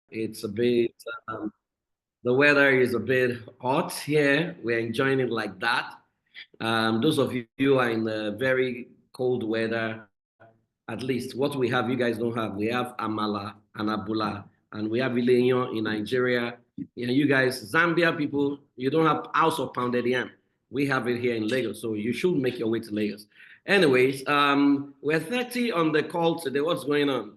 It's a bit, um, the weather is a bit hot here. We're enjoying it like that. Those of you who are in the very cold weather, at least what we have, you guys don't have. We have Amala and Abula, and we have Ileño in Nigeria. You guys, Zambia people, you don't have house of pounded yam. We have it here in Lagos, so you should make your way to Lagos. Anyways, we're 30 on the call today. What's going on?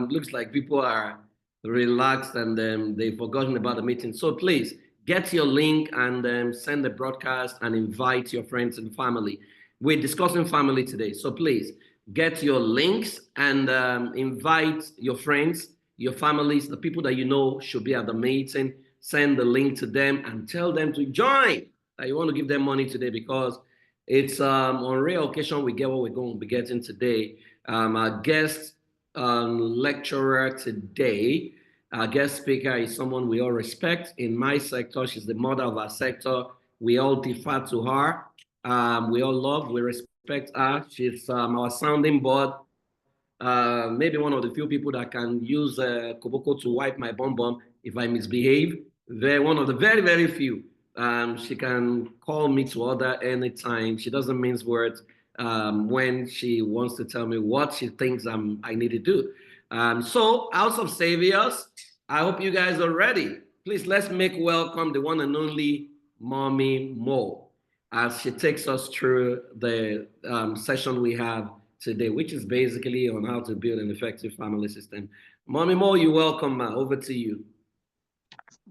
Looks like people are relaxed and they've forgotten about the meeting. So please get your link and send the broadcast and invite your friends and family. We're discussing family today. So please get your links and invite your friends, your families, the people that you know should be at the meeting. Send the link to them and tell them to join. That you want to give them money today because it's on rare occasion we get what we're going to be getting today. Our guest lecturer today, our guest speaker is someone we all respect. In my sector, she's the mother of our sector. We all defer to her. We all love, we respect her. She's our sounding board. Maybe one of the few people that can use Koboko to wipe my bum bum if I misbehave. They're one of the very, very few. She can call me to order anytime. She doesn't mince words when she wants to tell me what she thinks I need to do. So, House of Saviors, I hope you guys are ready. Please let's make welcome the one and only Mommy Mo as she takes us through the session we have today, which is basically on how to build an effective family system. Mommy Mo, you're welcome, ma. Over to you.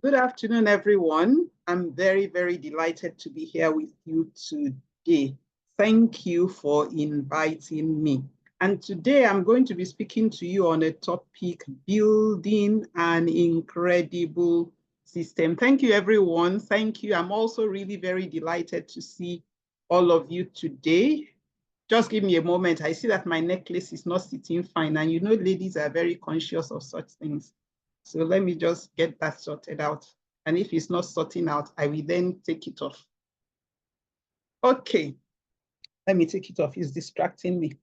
Good afternoon, everyone. I'm very, very delighted to be here with you today. Thank you for inviting me. And today I'm going to be speaking to you on a topic, building an incredible system. Thank you, everyone. Thank you. I'm also really very delighted to see all of you today. Just give me a moment. I see that my necklace is not sitting fine. And you know, ladies are very conscious of such things. So let me just get that sorted out. And if it's not sorting out, I will then take it off. Okay, let me take it off. It's distracting me.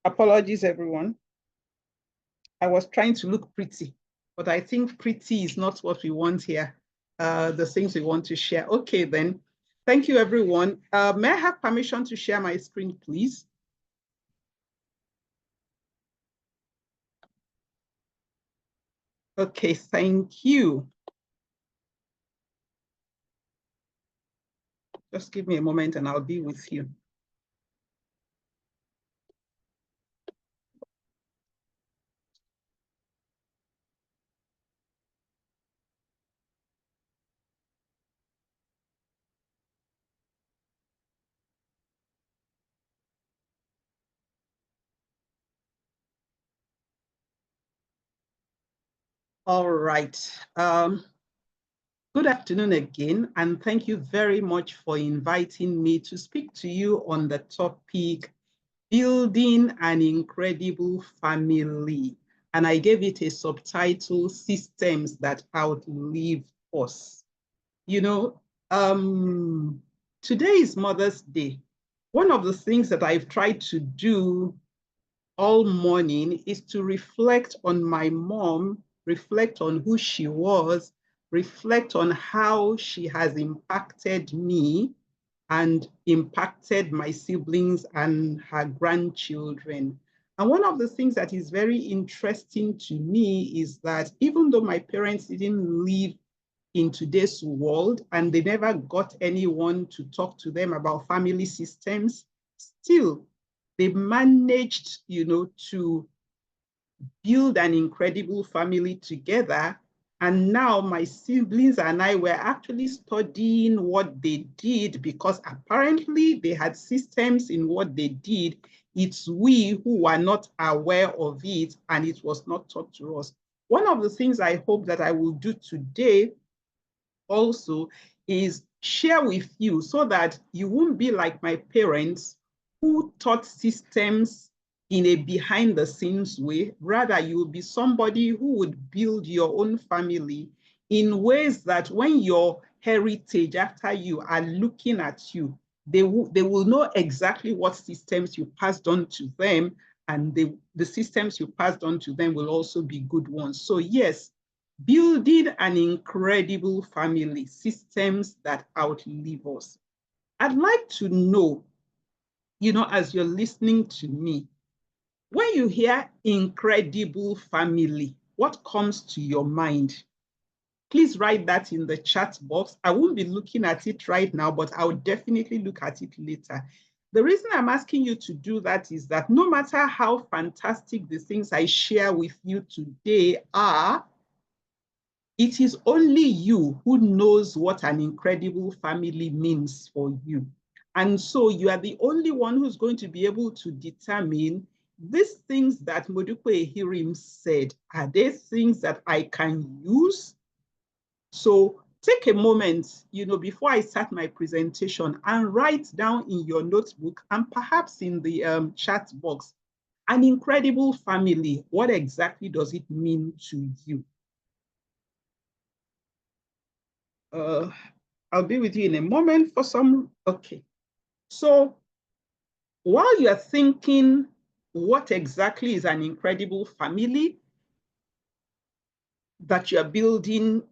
Apologies, everyone. I was trying to look pretty, but I think pretty is not what we want here. The things we want to share. Okay, then. Thank you, everyone. May I have permission to share my screen, please? Okay, thank you. Just give me a moment and I'll be with you. All right. Good afternoon again, and thank you very much for inviting me to speak to you on the topic, building an incredible family. And I gave it a subtitle, Systems That Outlive Us. You know, today is Mother's Day. One of the things that I've tried to do all morning is to reflect on my mom, reflect on who she was, reflect on how she has impacted me and impacted my siblings and her grandchildren. And one of the things that is very interesting to me is that even though my parents didn't live in today's world and they never got anyone to talk to them about family systems, still they managed, to build an incredible family together. And now my siblings and I were actually studying what they did because apparently they had systems in what they did. It's we who were not aware of it and it was not taught to us. One of the things I hope that I will do today also is share with you so that you won't be like my parents who taught systems in a behind the scenes way. Rather, you will be somebody who would build your own family in ways that when your heritage after you are looking at you, they will know exactly what systems you passed on to them, and the systems you passed on to them will also be good ones. So yes, Building an incredible family, systems that outlive us. I'd like to know, as you're listening to me, when you hear incredible family, what comes to your mind? Please write that in the chat box. I won't be looking at it right now, but I'll definitely look at it later. The reason I'm asking you to do that is that no matter how fantastic the things I share with you today are, it is only you who knows what an incredible family means for you. And so you are the only one who's going to be able to determine these things that Modupe Ehirim said, are they things that I can use? So take a moment, before I start my presentation, and write down in your notebook and perhaps in the chat box, an incredible family. What exactly does it mean to you? I'll be with you in a moment for some. Okay. So while you're thinking what exactly is an incredible family that you're building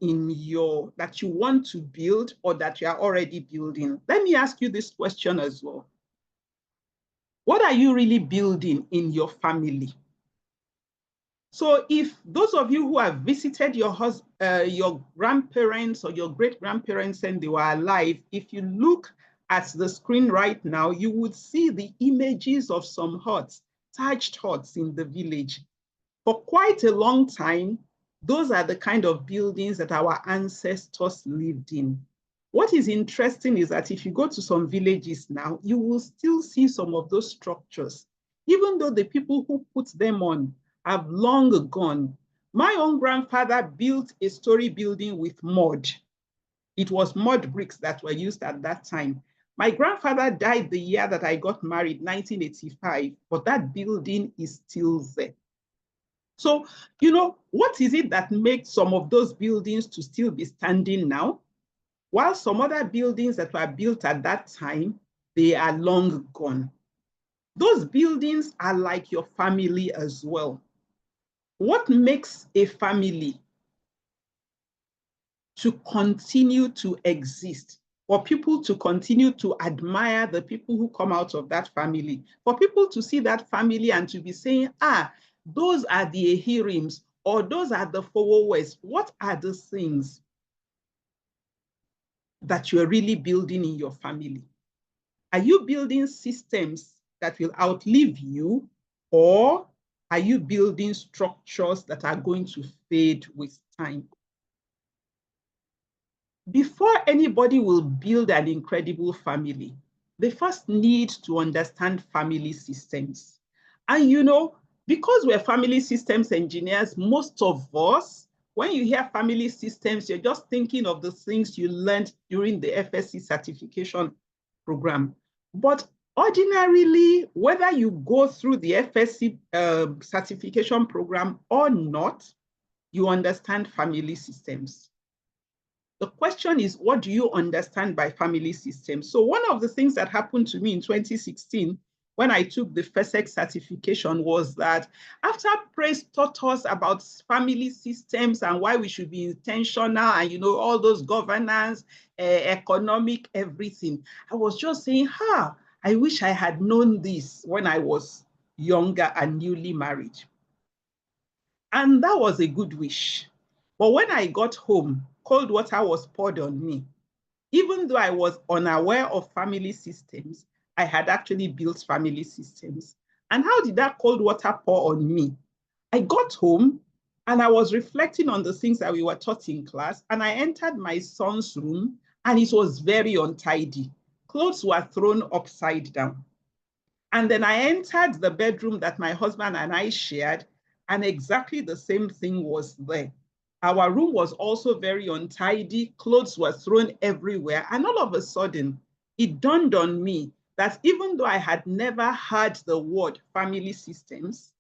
that you want to build or that you're already building, let me ask you this question as well. What are you really building in your family? So if those of you who have visited your grandparents or your great-grandparents and they were alive, if you look at the screen right now, you would see the images of some huts, thatched huts in the village. For quite a long time, those are the kind of buildings that our ancestors lived in. What is interesting is that if you go to some villages now, you will still see some of those structures, even though the people who put them on have long gone. My own grandfather built a story building with mud. It was mud bricks that were used at that time. My grandfather died the year that I got married, 1985, but that building is still there. So, what is it that makes some of those buildings to still be standing now? While some other buildings that were built at that time, they are long gone. Those buildings are like your family as well. What makes a family to continue to exist, for people to continue to admire the people who come out of that family, for people to see that family and to be saying, those are the Ehirims, or those are the Fowowes. What are the things that you're really building in your family? Are you building systems that will outlive you, or are you building structures that are going to fade with time? Before anybody will build an incredible family, they first need to understand family systems. And because we're family systems engineers, most of us, when you hear family systems, you're just thinking of the things you learned during the FSC certification program. But ordinarily, whether you go through the FSC certification program or not, you understand family systems. The question is, what do you understand by family systems? So one of the things that happened to me in 2016 when I took the FSEC certification was that after Praise taught us about family systems and why we should be intentional and all those governance, economic, everything, I was just saying, I wish I had known this when I was younger and newly married. And that was a good wish. But when I got home, cold water was poured on me. Even though I was unaware of family systems, I had actually built family systems. And how did that cold water pour on me? I got home and I was reflecting on the things that we were taught in class, and I entered my son's room and it was very untidy. Clothes were thrown upside down. And then I entered the bedroom that my husband and I shared, and exactly the same thing was there. Our room was also very untidy. Clothes were thrown everywhere. And all of a sudden, it dawned on me that even though I had never heard the word family systems,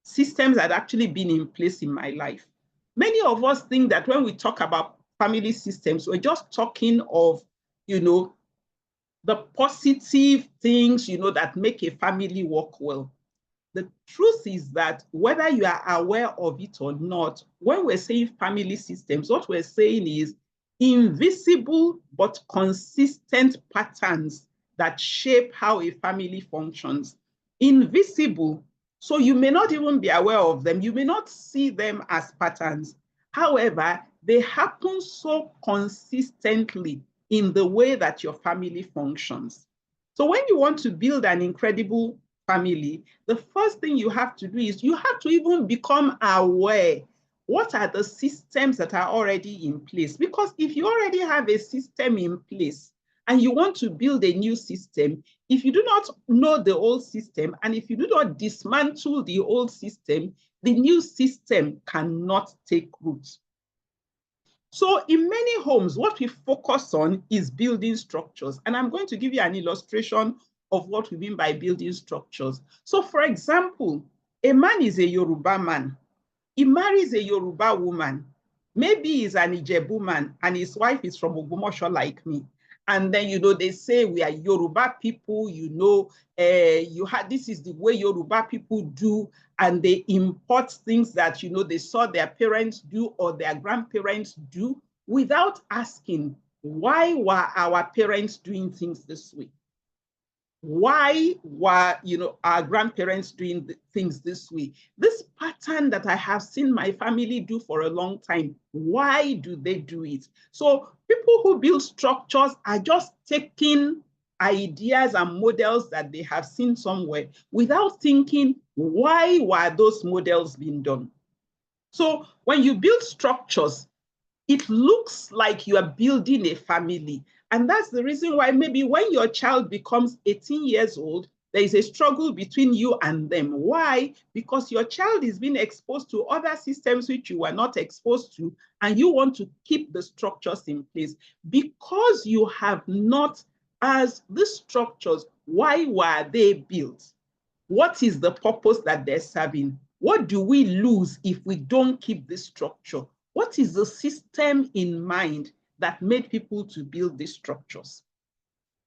systems had actually been in place in my life. Many of us think that when we talk about family systems, we're just talking of, the positive things, that make a family work well. The truth is that whether you are aware of it or not, when we're saying family systems, what we're saying is invisible but consistent patterns that shape how a family functions. Invisible, so you may not even be aware of them. You may not see them as patterns. However, they happen so consistently in the way that your family functions. So when you want to build an incredible family, the first thing you have to do is you have to even become aware. What are the systems that are already in place? Because if you already have a system in place and you want to build a new system, if you do not know the old system and if you do not dismantle the old system, the new system cannot take root. So in many homes, what we focus on is building structures. And I'm going to give you an illustration of what we mean by building structures. So for example, a man is a Yoruba man. He marries a Yoruba woman. Maybe he's an Ijebu man and his wife is from Ogbomoso like me. And then, they say we are Yoruba people, this is the way Yoruba people do, and they import things that, they saw their parents do or their grandparents do without asking, why were our parents doing things this way? Why were, our grandparents doing things this way? This pattern that I have seen my family do for a long time, why do they do it? So people who build structures are just taking ideas and models that they have seen somewhere without thinking, why were those models being done? So when you build structures, it looks like you are building a family. And that's the reason why maybe when your child becomes 18 years old, there is a struggle between you and them. Why? Because your child is being exposed to other systems which you were not exposed to, and you want to keep the structures in place. Because you have not asked these structures, why were they built? What is the purpose that they're serving? What do we lose if we don't keep this structure? What is the system in mind that made people to build these structures?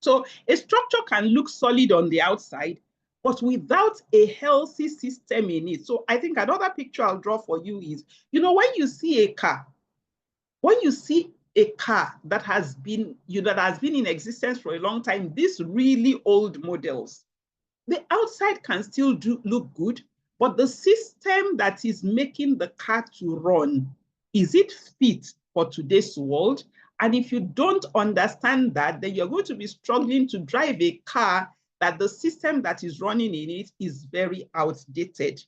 So a structure can look solid on the outside, but without a healthy system in it. So I think another picture I'll draw for you is, when you see a car, that has been in existence for a long time, these really old models, the outside can still look good, but the system that is making the car to run, is it fit for today's world? And if you don't understand that, then you're going to be struggling to drive a car that the system that is running in it is very outdated.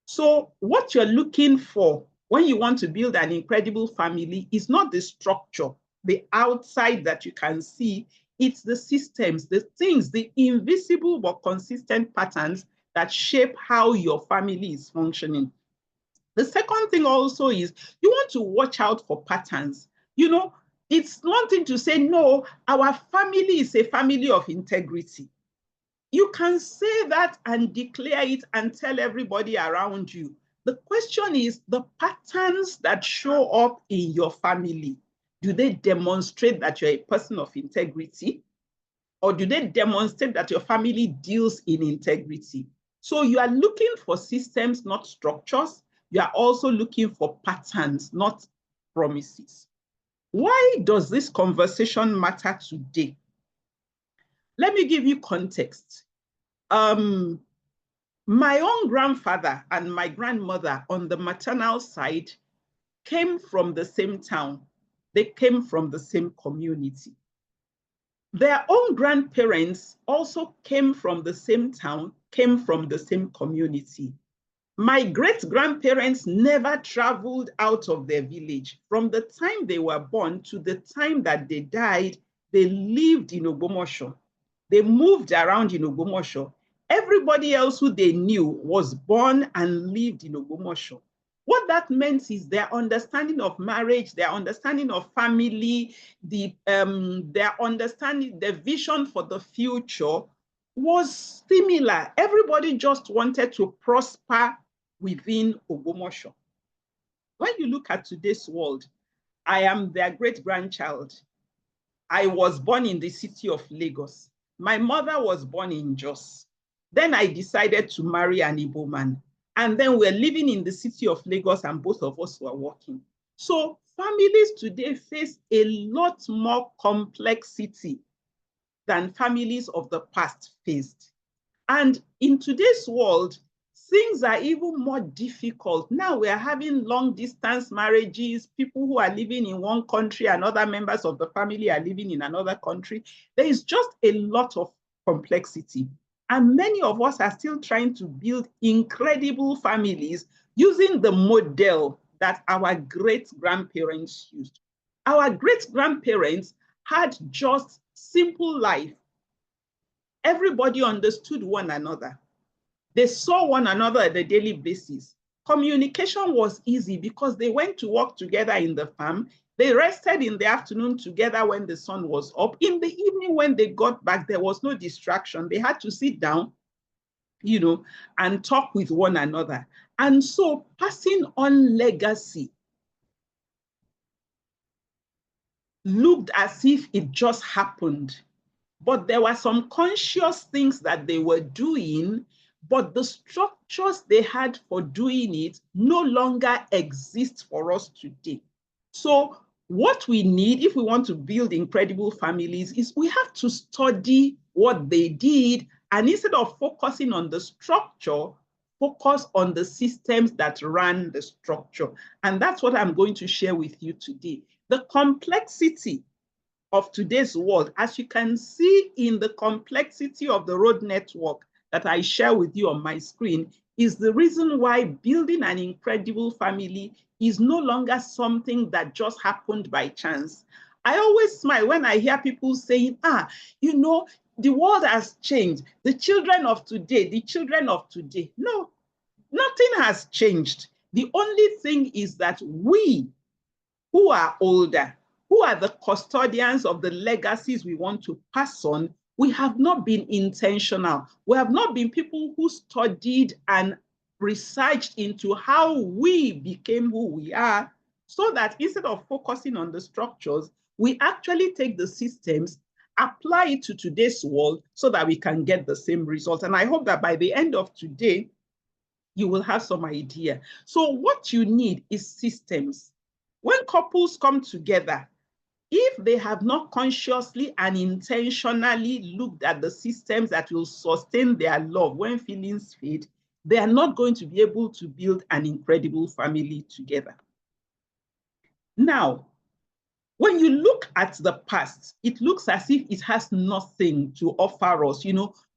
So what you're looking for when you want to build an incredible family is not the structure, the outside that you can see. It's the systems, the things, the invisible but consistent patterns that shape how your family is functioning. The second thing also is you want to watch out for patterns. It's one thing to say, no, our family is a family of integrity. You can say that and declare it and tell everybody around you. The question is the patterns that show up in your family. Do they demonstrate that you're a person of integrity? Or do they demonstrate that your family deals in integrity? So you are looking for systems, not structures. You are also looking for patterns, not promises. Why does this conversation matter today? Let me give you context. My own grandfather and my grandmother on the maternal side came from the same town. They came from the same community. Their own grandparents also came from the same town, came from the same community. My great-grandparents never traveled out of their village. From the time they were born to the time that they died, they lived in Ogbomoso. They moved around in Ogbomoso. Everybody else who they knew was born and lived in Ogbomoso. What that meant is their understanding of marriage, their understanding of family, their understanding, their vision for the future was similar. Everybody just wanted to prosper within Ogbomoso. When you look at today's world, I am their great-grandchild. I was born in the city of Lagos. My mother was born in Jos. Then I decided to marry an Igbo man. And then we're living in the city of Lagos and both of us were working. So families today face a lot more complexity than families of the past faced. And in today's world, things are even more difficult. Now we are having long distance marriages, people who are living in one country and other members of the family are living in another country. There is just a lot of complexity. And many of us are still trying to build incredible families using the model that our great-grandparents used. Our great-grandparents had just simple life. Everybody understood one another. They saw one another on a daily basis. Communication was easy because they went to work together in the farm. They rested in the afternoon together when the sun was up. In the evening, when they got back, there was no distraction. They had to sit down, and talk with one another. And so passing on legacy looked as if it just happened. But there were some conscious things that they were doing, but the structures they had for doing it no longer exist for us today. So what we need if we want to build incredible families is we have to study what they did, and instead of focusing on the structure, focus on the systems that ran the structure. And that's what I'm going to share with you today. The complexity of today's world, as you can see in the complexity of the road network that I share with you on my screen, is the reason why building an incredible family is no longer something that just happened by chance. I always smile when I hear people saying, the world has changed. The children of today, the children of today. No, nothing has changed. The only thing is that we who are older, who are the custodians of the legacies we want to pass on, we have not been intentional. We have not been people who studied and researched into how we became who we are, so that instead of focusing on the structures, we actually take the systems, apply it to today's world so that we can get the same result. And I hope that by the end of today, you will have some idea. So what you need is systems. When couples come together, if they have not consciously and intentionally looked at the systems that will sustain their love when feelings fade, they are not going to be able to build an incredible family together. Now, when you look at the past, it looks as if it has nothing to offer us.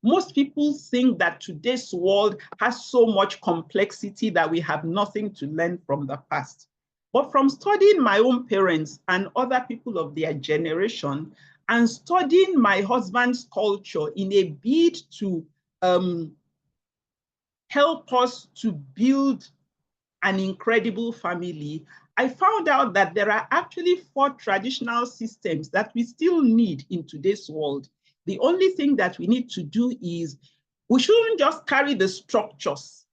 Most people think that today's world has so much complexity that we have nothing to learn from the past. But from studying my own parents and other people of their generation, and studying my husband's culture in a bid to help us to build an incredible family, I found out that there are actually 4 traditional systems that we still need in today's world. The only thing that we need to do is we shouldn't just carry the structures.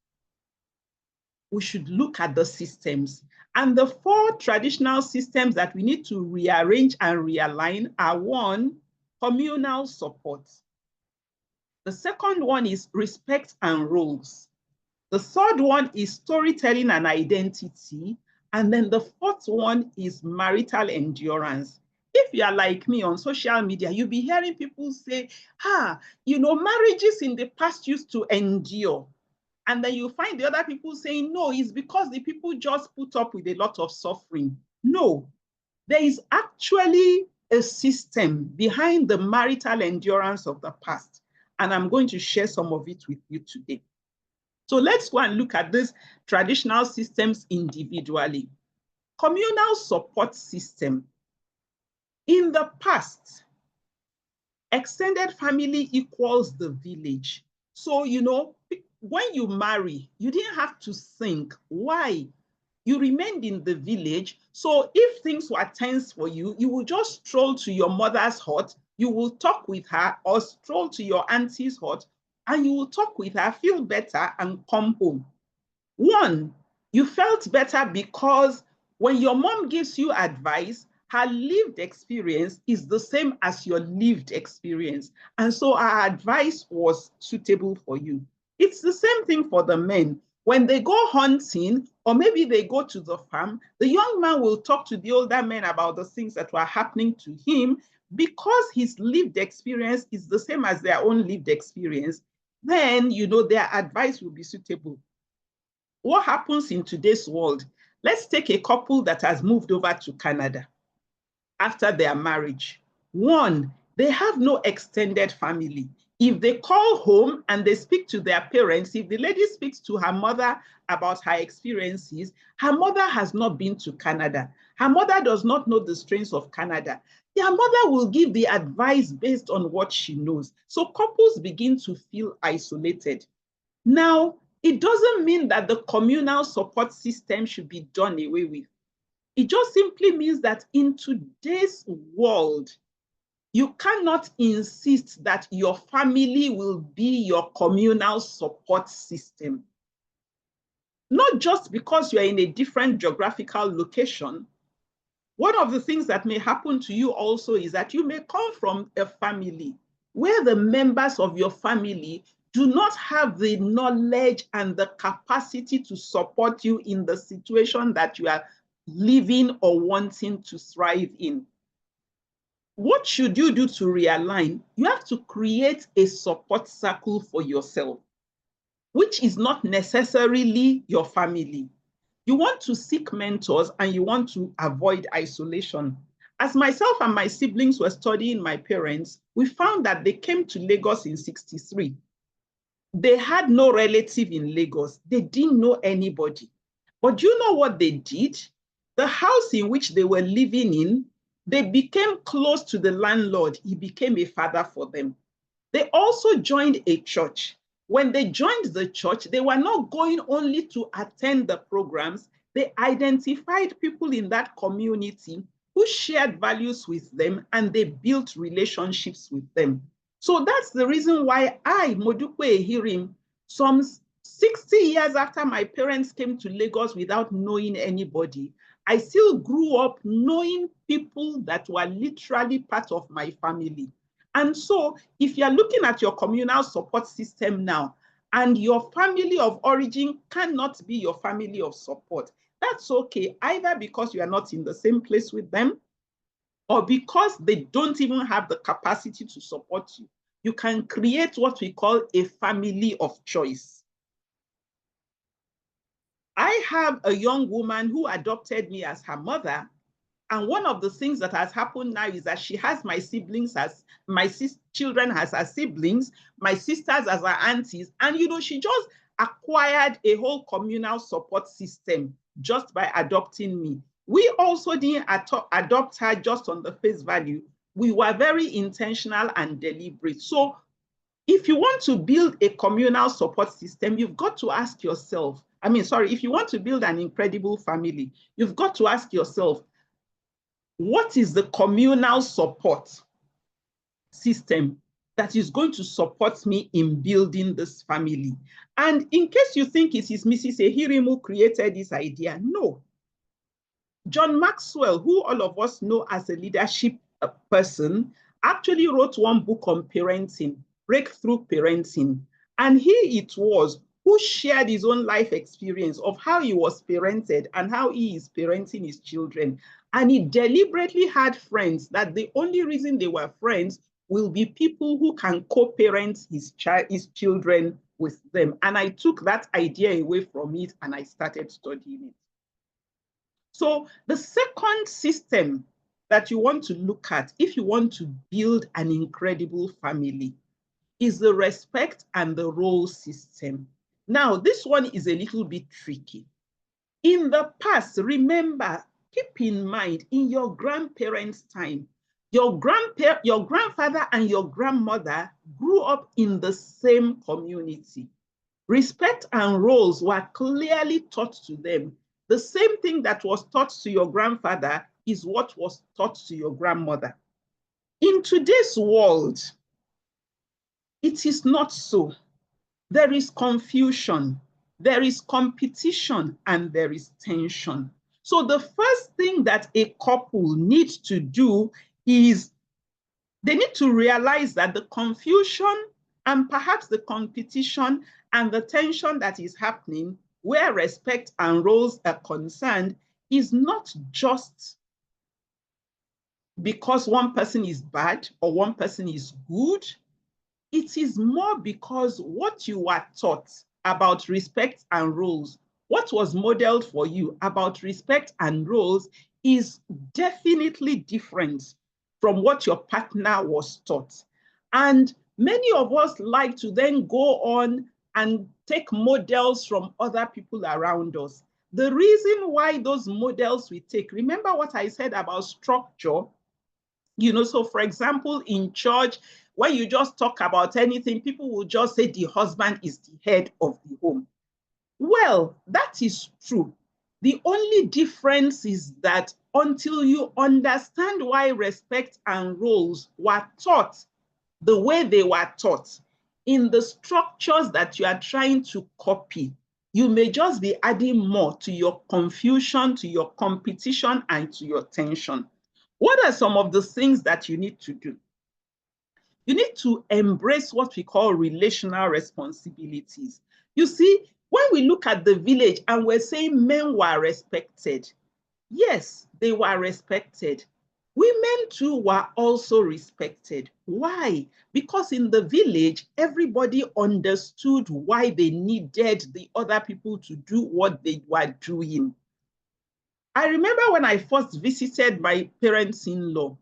We should look at the systems. And the 4 traditional systems that we need to rearrange and realign are: 1, communal support. The second one is respect and roles. The third one is storytelling and identity. And then the 4th one is marital endurance. If you are like me on social media, you'll be hearing people say, marriages in the past used to endure. And then you find the other people saying, no, it's because the people just put up with a lot of suffering. No, there is actually a system behind the marital endurance of the past. And I'm going to share some of it with you today. So let's go and look at these traditional systems individually. Communal support system. In the past, extended family equals the village. So, when you marry, you didn't have to think. Why? You remained in the village. So if things were tense for you, you would just stroll to your mother's hut, you will talk with her, or stroll to your auntie's hut, and you will talk with her, feel better, and come home. 1, you felt better because when your mom gives you advice, her lived experience is the same as your lived experience. And so our advice was suitable for you. It's the same thing for the men. When they go hunting, or maybe they go to the farm, the young man will talk to the older men about the things that were happening to him. Because his lived experience is the same as their own lived experience, then, you know, their advice will be suitable. What happens in today's world? Let's take a couple that has moved over to Canada after their marriage. One, they have no extended family. If they call home and they speak to their parents, if the lady speaks to her mother about her experiences, her mother has not been to Canada. Her mother does not know the strains of Canada. Their mother will give the advice based on what she knows. So couples begin to feel isolated. Now, it doesn't mean that the communal support system should be done away with. It just simply means that in today's world, you cannot insist that your family will be your communal support system. Not just because you're in a different geographical location. One of the things that may happen to you also is that you may come from a family where the members of your family do not have the knowledge and the capacity to support you in the situation that you are living or wanting to thrive in. What should you do to realign? You have to create a support circle for yourself, which is not necessarily your family. You want to seek mentors and you want to avoid isolation. As myself and my siblings were studying my parents, we found that they came to Lagos in '63. They had no relative in Lagos. They didn't know anybody. But do you know what they did? The house in which they were living in, they became close to the landlord. He became a father for them. They also joined a church. When they joined the church, they were not going only to attend the programs. They identified people in that community who shared values with them, and they built relationships with them. So that's the reason why I, Modukwe Ehirim, some 60 years after my parents came to Lagos without knowing anybody, I still grew up knowing people that were literally part of my family. And so if you're looking at your communal support system now, and your family of origin cannot be your family of support, that's okay, either because you are not in the same place with them, or because they don't even have the capacity to support you. You can create what we call a family of choice. I have a young woman who adopted me as her mother. And one of the things that has happened now is that she has my siblings as my children as her siblings, my sisters as her aunties. And, you know, she just acquired a whole communal support system just by adopting me. We also didn't adopt her just on the face value. We were very intentional and deliberate. So if you want to build a communal support system, you've got to ask yourself, if you want to build an incredible family, you've got to ask yourself, what is the communal support system that is going to support me in building this family? And in case you think it is Mrs. Ehirim who created this idea, no. John Maxwell, who all of us know as a leadership person, actually wrote one book on parenting, Breakthrough Parenting. And he it was who shared his own life experience of how he was parented and how he is parenting his children. And he deliberately had friends that the only reason they were friends will be people who can co-parent his children with them. And I took that idea away from it and I started studying it. So the second system that you want to look at if you want to build an incredible family is the respect and the role system. Now, this one is a little bit tricky. In the past, remember, keep in mind, in your grandparents' time, your grandfather and your grandmother grew up in the same community. Respect and roles were clearly taught to them. The same thing that was taught to your grandfather is what was taught to your grandmother. In today's world, it is not so. There is confusion, there is competition, and there is tension. So the first thing that a couple needs to do is they need to realize that the confusion and perhaps the competition and the tension that is happening where respect and roles are concerned is not just because one person is bad or one person is good. It is more because what you were taught about respect and roles, what was modeled for you about respect and roles is definitely different from what your partner was taught. And many of us like to then go on and take models from other people around us. The reason why those models we take, remember what I said about structure? So for example, in church, when you just talk about anything, people will just say the husband is the head of the home. Well, that is true. The only difference is that until you understand why respect and roles were taught the way they were taught in the structures that you are trying to copy, you may just be adding more to your confusion, to your competition, and to your tension. What are some of the things that you need to do? You need to embrace what we call relational responsibilities. You see, when we look at the village and we're saying men were respected, yes, they were respected. Women too were also respected. Why? Because in the village, everybody understood why they needed the other people to do what they were doing. I remember when I first visited my parents-in-law,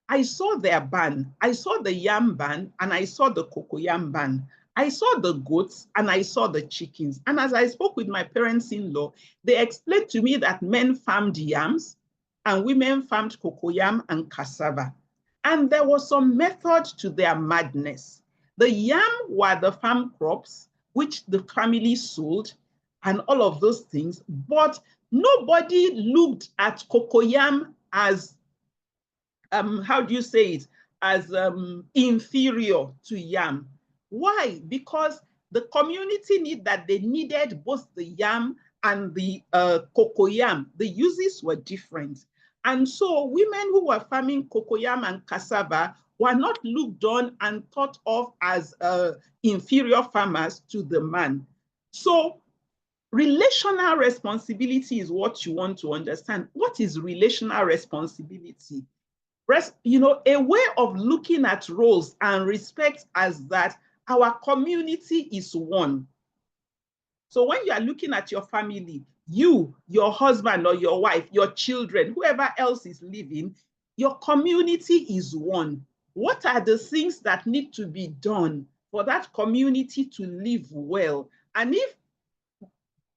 I saw their barn. I saw the yam barn and I saw the cocoyam barn. I saw the goats and I saw the chickens. And as I spoke with my parents-in-law, they explained to me that men farmed yams and women farmed cocoyam and cassava. And there was some method to their madness. The yam were the farm crops, which the family sold and all of those things, but nobody looked at cocoyam as how do you say it, as inferior to yam. Why? Because the community they needed both the yam and the cocoyam. The uses were different. And so women who were farming cocoyam and cassava were not looked on and thought of as inferior farmers to the man. So relational responsibility is what you want to understand. What is relational responsibility? A way of looking at roles and respect as that our community is one. So when you are looking at your family, you, your husband or your wife, your children, whoever else is living, your community is one. What are the things that need to be done for that community to live well? And if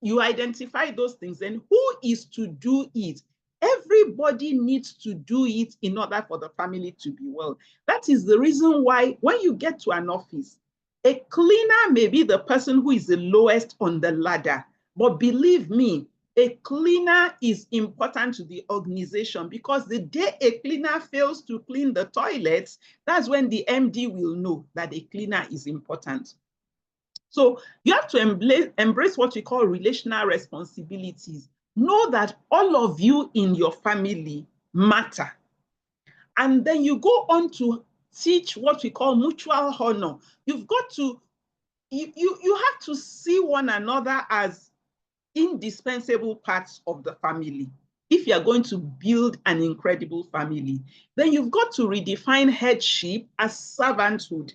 you identify those things, then who is to do it? Everybody needs to do it in order for the family to be well. That is the reason why when you get to an office, a cleaner may be the person who is the lowest on the ladder. But believe me, a cleaner is important to the organization, because the day a cleaner fails to clean the toilets, that's when the MD will know that a cleaner is important. So you have to embrace what we call relational responsibilities. Know that all of you in your family matter. And then you go on to teach what we call mutual honor. You've got to, you have to see one another as indispensable parts of the family. If you're going to build an incredible family, then you've got to redefine headship as servanthood.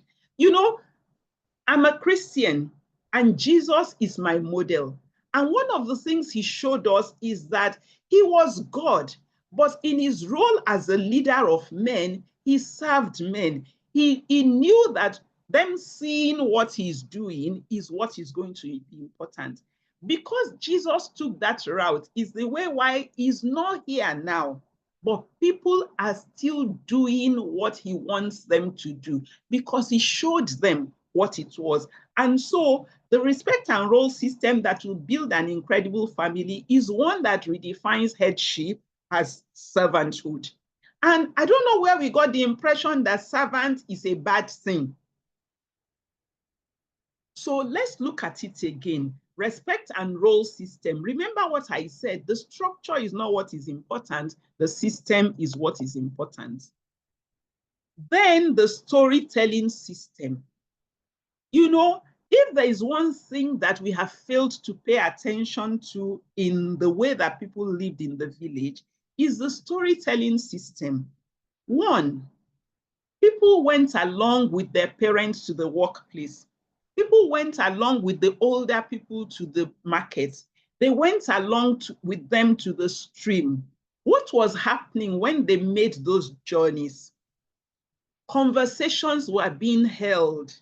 I'm a Christian and Jesus is my model. And one of the things he showed us is that he was God, but in his role as a leader of men, he served men. He knew that them seeing what he's doing is what is going to be important. Because Jesus took that route is the way why he's not here now. But people are still doing what he wants them to do because he showed them what it was. And so the respect and role system that will build an incredible family is one that redefines headship as servanthood. And I don't know where we got the impression that servant is a bad thing. So let's look at it again. respect and role system. Remember what I said, the structure is not what is important, the system is what is important. Then the storytelling system. You know, if there is one thing that we have failed to pay attention to in the way that people lived in the village, is the storytelling system. One, people went along with their parents to the workplace. People went along with the older people to the market. They went along with them to the stream. What was happening when they made those journeys? Conversations were being held.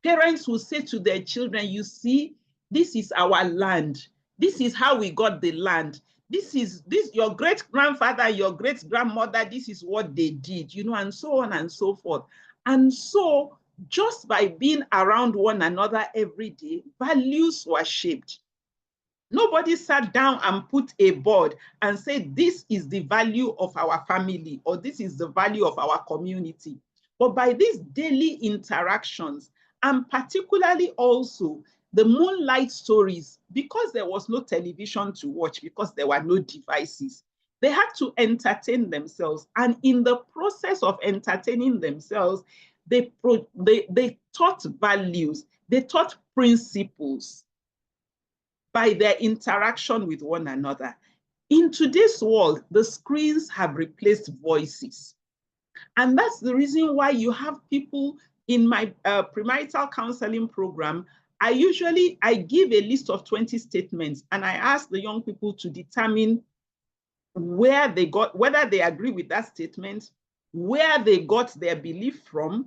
Parents will say to their children, you see, this is our land. This is how we got the land. This your great grandfather, your great grandmother, this is what they did, you know, and so on and so forth. And so just by being around one another every day, values were shaped. Nobody sat down and put a board and said, this is the value of our family, or this is the value of our community. But by these daily interactions, and particularly also the moonlight stories, because there was no television to watch, because there were no devices, they had to entertain themselves. And in the process of entertaining themselves, they taught values, they taught principles by their interaction with one another. In today's world, the screens have replaced voices. And that's the reason why you have people in my premarital counseling program. I give a list of 20 statements, and I ask the young people to determine whether they agree with that statement, where they got their belief from.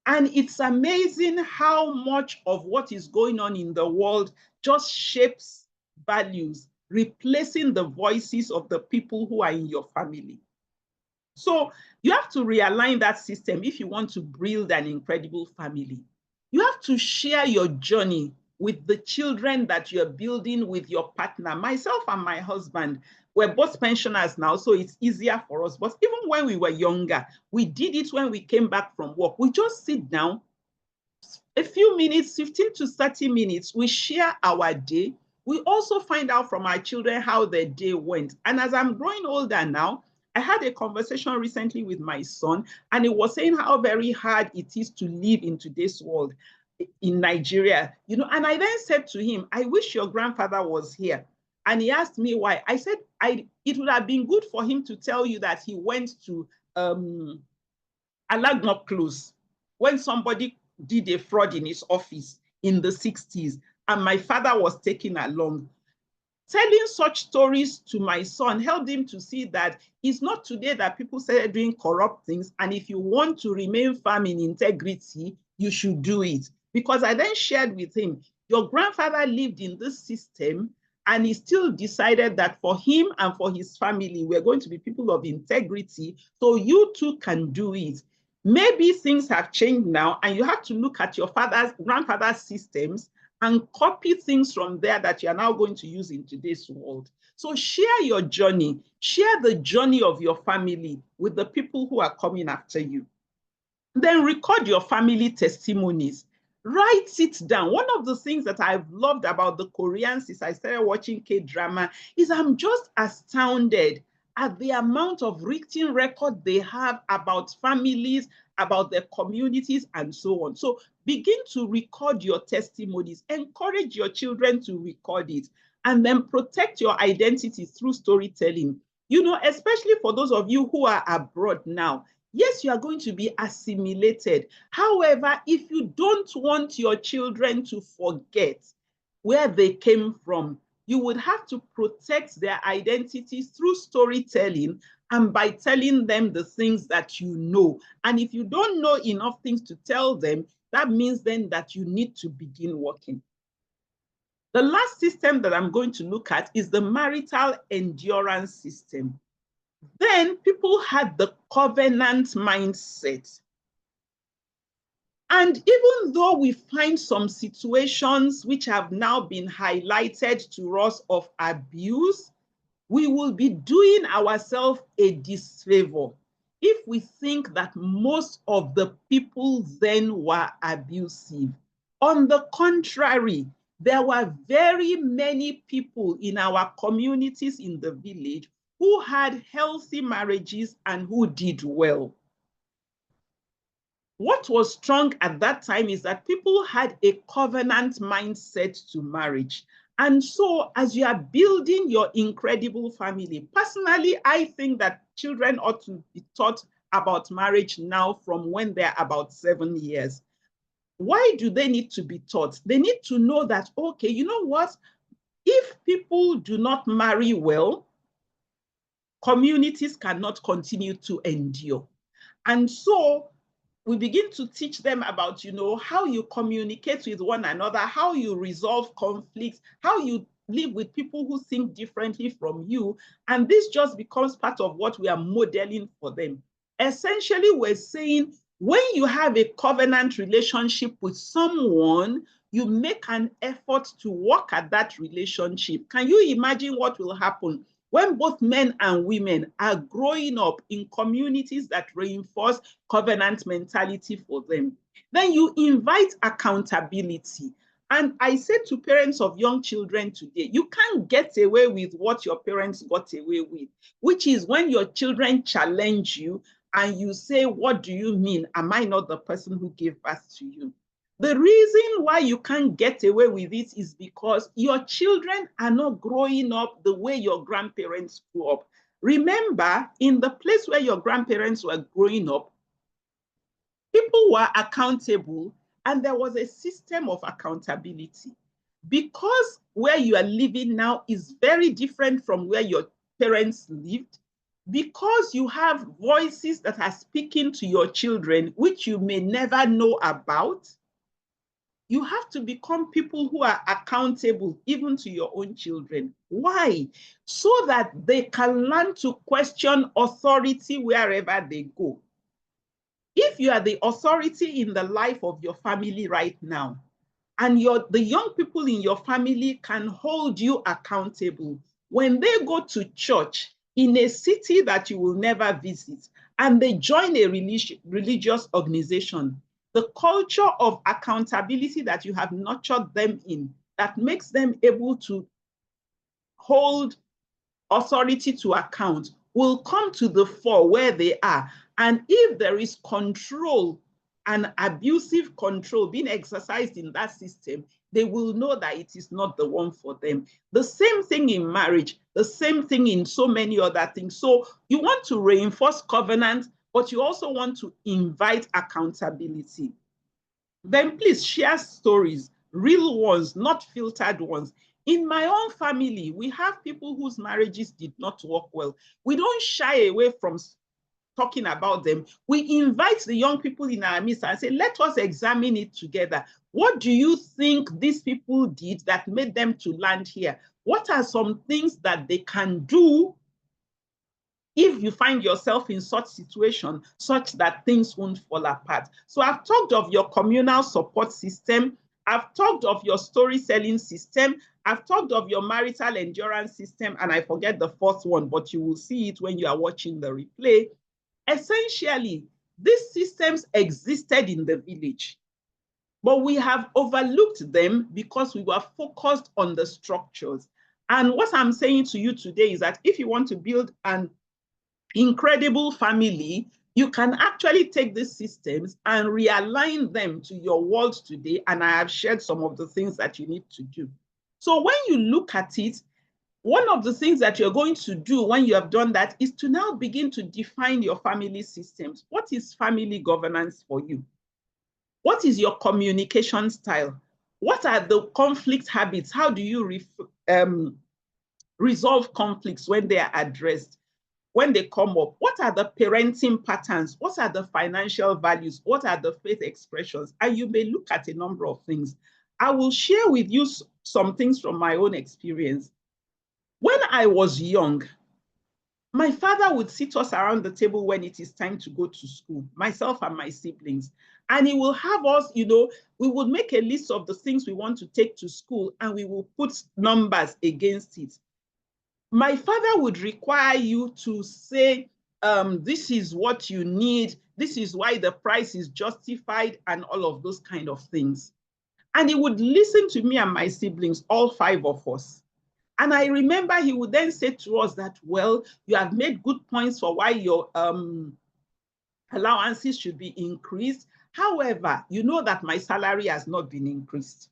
And it's amazing how much of what is going on in the world just shapes values, replacing the voices of the people who are in your family. So you have to realign that system if you want to build an incredible family. You have to share your journey with the children that you're building with your partner. Myself and my husband, we're both pensioners now, so it's easier for us. But even when we were younger, we did it when we came back from work. We just sit down, a few minutes, 15 to 30 minutes, we share our day. We also find out from our children how their day went. And as I'm growing older now, I had a conversation recently with my son, and he was saying how very hard it is to live in today's world in Nigeria, you know. And I then said to him, I wish your grandfather was here. And he asked me why. I said, it would have been good for him to tell you that he went to Alagnop Close when somebody did a fraud in his office in the 60s, and my father was taken along. Telling such stories to my son helped him to see that it's not today that people started doing corrupt things, and if you want to remain firm in integrity, you should do it. Because I then shared with him, your grandfather lived in this system, and he still decided that for him and for his family, we're going to be people of integrity, so you too can do it. Maybe things have changed now, and you have to look at your grandfather's systems and copy things from there that you are now going to use in today's world. So share your journey, share the journey of your family with the people who are coming after you. Then record your family testimonies. Write it down. One of the things that I've loved about the Koreans since I started watching K-drama is I'm just astounded at the amount of written record they have about families, about their communities, and so on. So begin to record your testimonies, encourage your children to record it, and then protect your identity through storytelling. You know, especially for those of you who are abroad now, yes, you are going to be assimilated. However, if you don't want your children to forget where they came from, you would have to protect their identities through storytelling and by telling them the things that you know. And if you don't know enough things to tell them, that means then that you need to begin working. The last system that I'm going to look at is the marital endurance system. Then people had the covenant mindset. And even though we find some situations which have now been highlighted to us of abuse, we will be doing ourselves a disfavor if we think that most of the people then were abusive. On the contrary, there were very many people in our communities in the village who had healthy marriages and who did well. What was strong at that time is that people had a covenant mindset to marriage. And so as you are building your incredible family, personally, I think that children ought to be taught about marriage now from when they're about 7 years. Why do they need to be taught? They need to know that, okay, you know what? If people do not marry well, communities cannot continue to endure. And so we begin to teach them about, how you communicate with one another, how you resolve conflicts, how you live with people who think differently from you. And this just becomes part of what we are modeling for them. Essentially, we're saying when you have a covenant relationship with someone, you make an effort to work at that relationship. Can you imagine what will happen when both men and women are growing up in communities that reinforce covenant mentality for them? Then you invite accountability. And I say to parents of young children today, you can't get away with what your parents got away with, which is when your children challenge you and you say, what do you mean? Am I not the person who gave birth to you? The reason why you can't get away with it is because your children are not growing up the way your grandparents grew up. Remember, in the place where your grandparents were growing up, people were accountable and there was a system of accountability. Because where you are living now is very different from where your parents lived, because you have voices that are speaking to your children, which you may never know about, you have to become people who are accountable even to your own children. Why? So that they can learn to question authority wherever they go. If you are the authority in the life of your family right now, and the young people in your family can hold you accountable, when they go to church in a city that you will never visit, and they join a religious organization, the culture of accountability that you have nurtured them in, that makes them able to hold authority to account, will come to the fore where they are. And if there is control and abusive control being exercised in that system, they will know that it is not the one for them. The same thing in marriage, the same thing in so many other things. So you want to reinforce covenant, but you also want to invite accountability. Then please share stories, real ones, not filtered ones. In my own family, we have people whose marriages did not work well. We don't shy away from talking about them. We invite the young people in our midst and say, let us examine it together. What do you think these people did that made them to land here? What are some things that they can do if you find yourself in such situation, such that things won't fall apart? So I've talked of your communal support system. I've talked of your story selling system. I've talked of your marital endurance system, and I forget the fourth one, but you will see it when you are watching the replay. Essentially, these systems existed in the village, but we have overlooked them because we were focused on the structures. And what I'm saying to you today is that if you want to build an incredible family, you can actually take these systems and realign them to your world today. And I have shared some of the things that you need to do. So when you look at it, one of the things that you're going to do when you have done that is to now begin to define your family systems. What is family governance for you? What is your communication style? What are the conflict habits? How do you resolve conflicts when they are addressed? When they come up, what are the parenting patterns? What are the financial values? What are the faith expressions? And you may look at a number of things. I will share with you some things from my own experience. When I was young, my father would sit us around the table when it is time to go to school, myself and my siblings. And he will have us, we would make a list of the things we want to take to school and we will put numbers against it. My father would require you to say, this is what you need, this is why the price is justified, and all of those kind of things. And he would listen to me and my siblings, all 5 of us. And I remember he would then say to us that, well, you have made good points for why your allowances should be increased. However, you know that my salary has not been increased.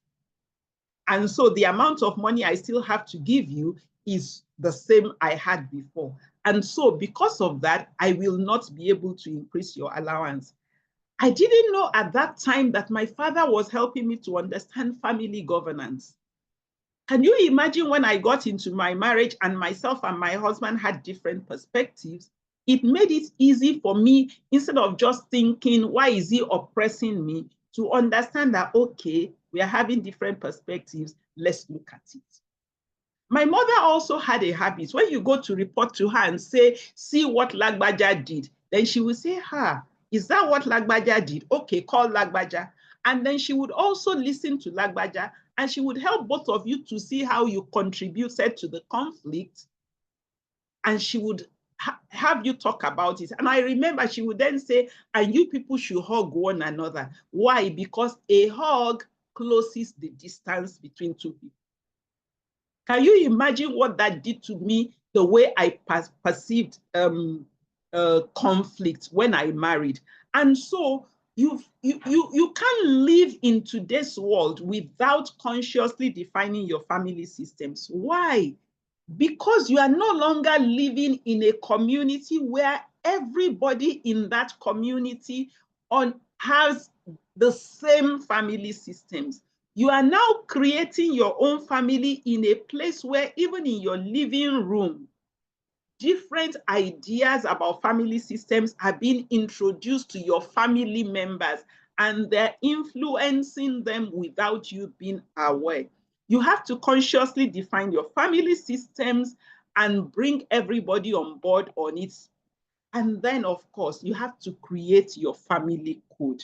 And so the amount of money I still have to give you is the same I had before. And so because of that, I will not be able to increase your allowance. I didn't know at that time that my father was helping me to understand family governance. Can you imagine when I got into my marriage and myself and my husband had different perspectives? It made it easy for me, instead of just thinking, why is he oppressing me, to understand that, okay, we are having different perspectives, let's look at it. My mother also had a habit. When you go to report to her and say, see what Lagbaja did, then she will say, is that what Lagbaja did? Okay, call Lagbaja. And then she would also listen to Lagbaja, and she would help both of you to see how you contributed to the conflict. And she would have you talk about it. And I remember she would then say, and you people should hug one another. Why? Because a hug closes the distance between two people. Can you imagine what that did to me, the way I perceived conflict when I married? And so you can't live in today's world without consciously defining your family systems. Why? Because you are no longer living in a community where everybody in that community has the same family systems. You are now creating your own family in a place where even in your living room, different ideas about family systems are being introduced to your family members, and they're influencing them without you being aware. You have to consciously define your family systems and bring everybody on board on it. And then, of course, you have to create your family code.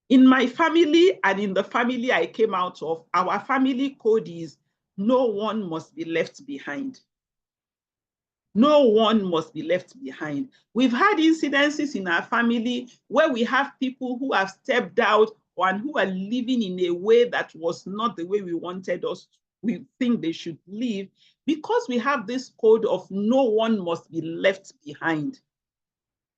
In my family and in the family I came out of, our family code is no one must be left behind. No one must be left behind. We've had incidences in our family where we have people who have stepped out and who are living in a way that was not the way we wanted us to. We think they should live, because we have this code of no one must be left behind.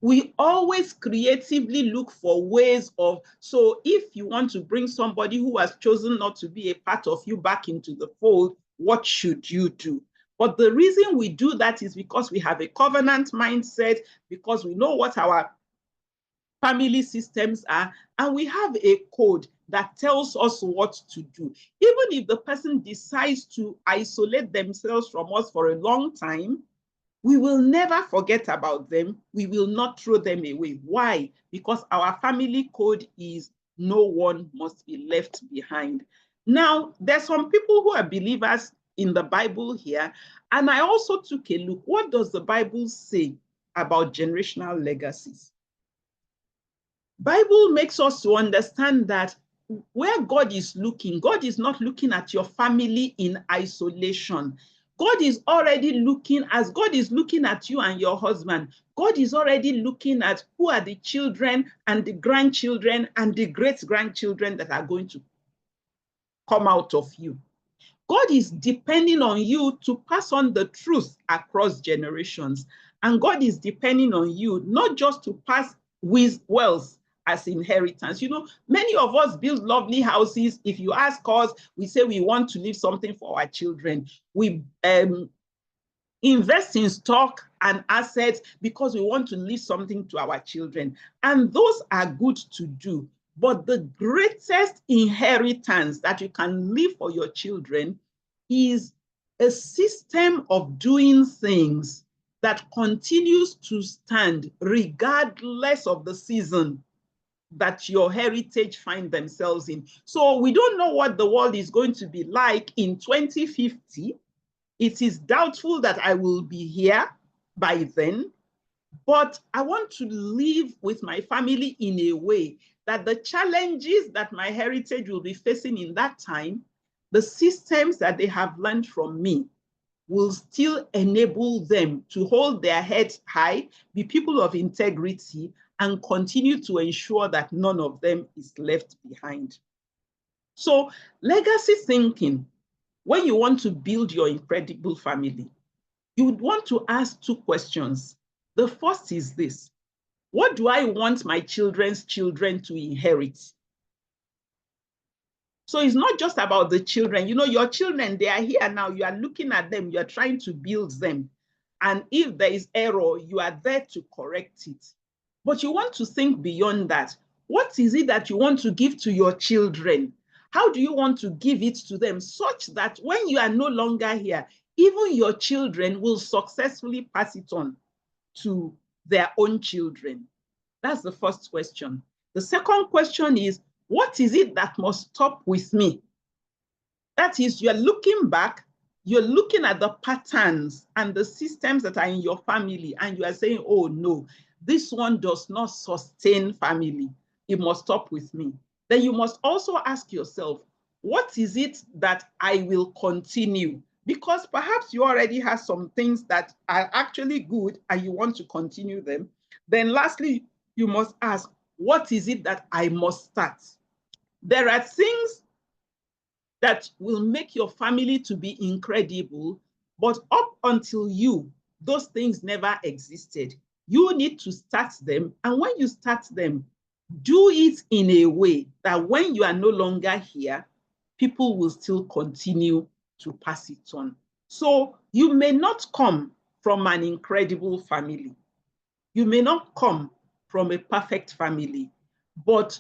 We always creatively look for ways of, so if you want to bring somebody who has chosen not to be a part of you back into the fold, what should you do? But the reason we do that is because we have a covenant mindset, because we know what our family systems are, and we have a code that tells us what to do. Even if the person decides to isolate themselves from us for a long time, we will never forget about them. We will not throw them away. Why? Because our family code is no one must be left behind. Now, there's some people who are believers in the Bible here, and I also took a look. What does the Bible say about generational legacies? Bible makes us to understand that where God is not looking at your family in isolation. God is already looking, as God is looking at you and your husband, God is already looking at who are the children and the grandchildren and the great-grandchildren that are going to come out of you. God is depending on you to pass on the truth across generations. And God is depending on you not just to pass with wealth as inheritance. You know, many of us build lovely houses. If you ask us, we say we want to leave something for our children. We invest in stock and assets because we want to leave something to our children. And those are good to do. But the greatest inheritance that you can leave for your children is a system of doing things that continues to stand regardless of the season that your heritage find themselves in. So we don't know what the world is going to be like in 2050. It is doubtful that I will be here by then, but I want to live with my family in a way that the challenges that my heritage will be facing in that time, the systems that they have learned from me, will still enable them to hold their heads high, be people of integrity, and continue to ensure that none of them is left behind. So legacy thinking, when you want to build your incredible family, you would want to ask two questions. The first is this: what do I want my children's children to inherit? So it's not just about the children. You know, your children, they are here now. You are looking at them. You are trying to build them. And if there is error, you are there to correct it. But you want to think beyond that. What is it that you want to give to your children? How do you want to give it to them such that when you are no longer here, even your children will successfully pass it on to their own children? That's the first question. The second question is, what is it that must stop with me? That is, you're looking back, you're looking at the patterns and the systems that are in your family, and you are saying, oh no, this one does not sustain family. It must stop with me. Then you must also ask yourself, what is it that I will continue? Because perhaps you already have some things that are actually good and you want to continue them. Then lastly, you must ask, what is it that I must start? There are things that will make your family to be incredible, but up until you, those things never existed. You need to start them, and when you start them, do it in a way that when you are no longer here, people will still continue to pass it on. So you may not come from an incredible family. You may not come from a perfect family, but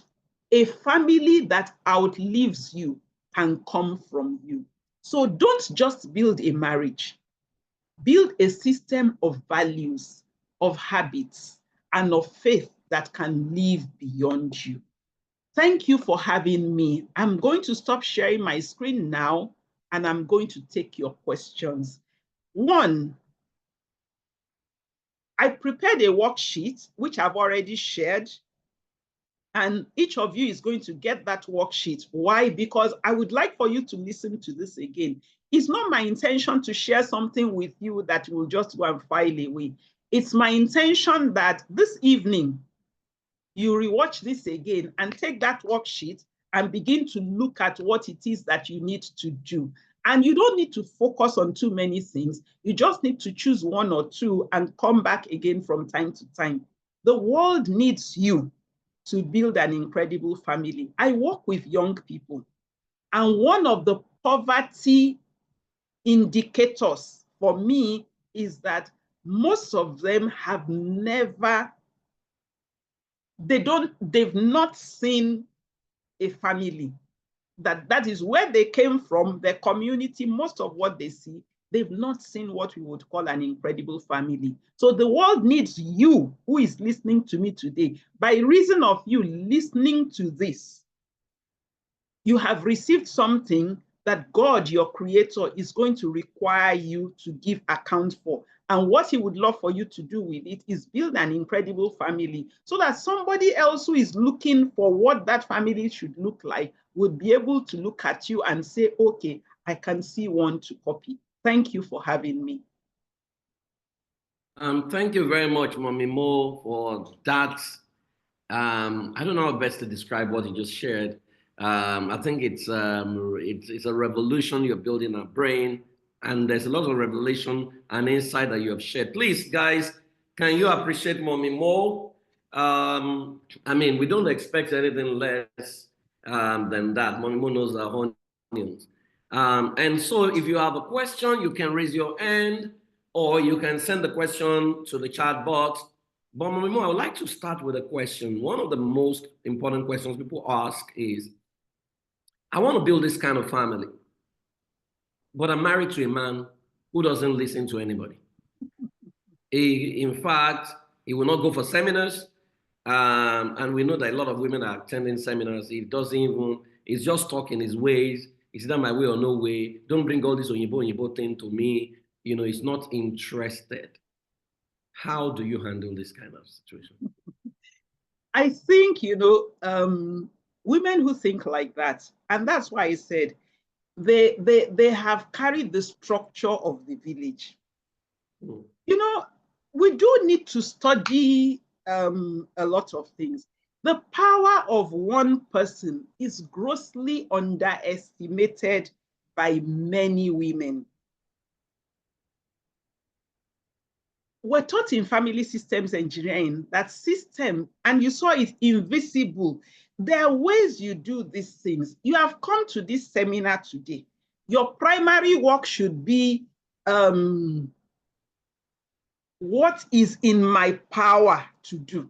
a family that outlives you can come from you. So don't just build a marriage. Build a system of values, of habits, and of faith that can live beyond you. Thank you for having me. I'm going to stop sharing my screen now, and I'm going to take your questions. One, I prepared a worksheet, which I've already shared, and each of you is going to get that worksheet. Why? Because I would like for you to listen to this again. It's not my intention to share something with you that will just go and file away. It's my intention that this evening, you rewatch this again and take that worksheet and begin to look at what it is that you need to do. And you don't need to focus on too many things. You just need to choose one or two and come back again from time to time. The world needs you to build an incredible family. I work with young people, and one of the poverty indicators for me is that most of them have never, they've not seen a family. That is where they came from, their community. Most of what they see, they've not seen what we would call an incredible family. So the world needs you who is listening to me today. By reason of you listening to this, you have received something that God, your creator, is going to require you to give account for. And what he would love for you to do with it is build an incredible family so that somebody else who is looking for what that family should look like would be able to look at you and say, okay, I can see one to copy. Thank you for having me. Thank you very much, Mommy Mo, for that. I don't know how best to describe what you just shared. I think it's a revolution you're building our brain, and there's a lot of revelation and insight that you have shared. Please, guys, can you appreciate Mommy Mo? I mean, we don't expect anything less than that. Mommy Mo knows our onions. And so, if you have a question, you can raise your hand, or you can send the question to the chat box. But Mommy Mo, I would like to start with a question. One of the most important questions people ask is, I want to build this kind of family, but I'm married to a man who doesn't listen to anybody. In fact, he will not go for seminars. And we know that a lot of women are attending seminars. He doesn't even, he's just talking his ways. It's either my way or no way. Don't bring all this Onyibo thing to me. You know, he's not interested. How do you handle this kind of situation? I think, women who think like that, and that's why I said they have carried the structure of the village. You know, we do need to study a lot of things. The power of one person is grossly underestimated by many women. We're taught in family systems engineering that system, and you saw it, invisible. There are ways you do these things. You have come to this seminar today. Your primary work should be what is in my power to do.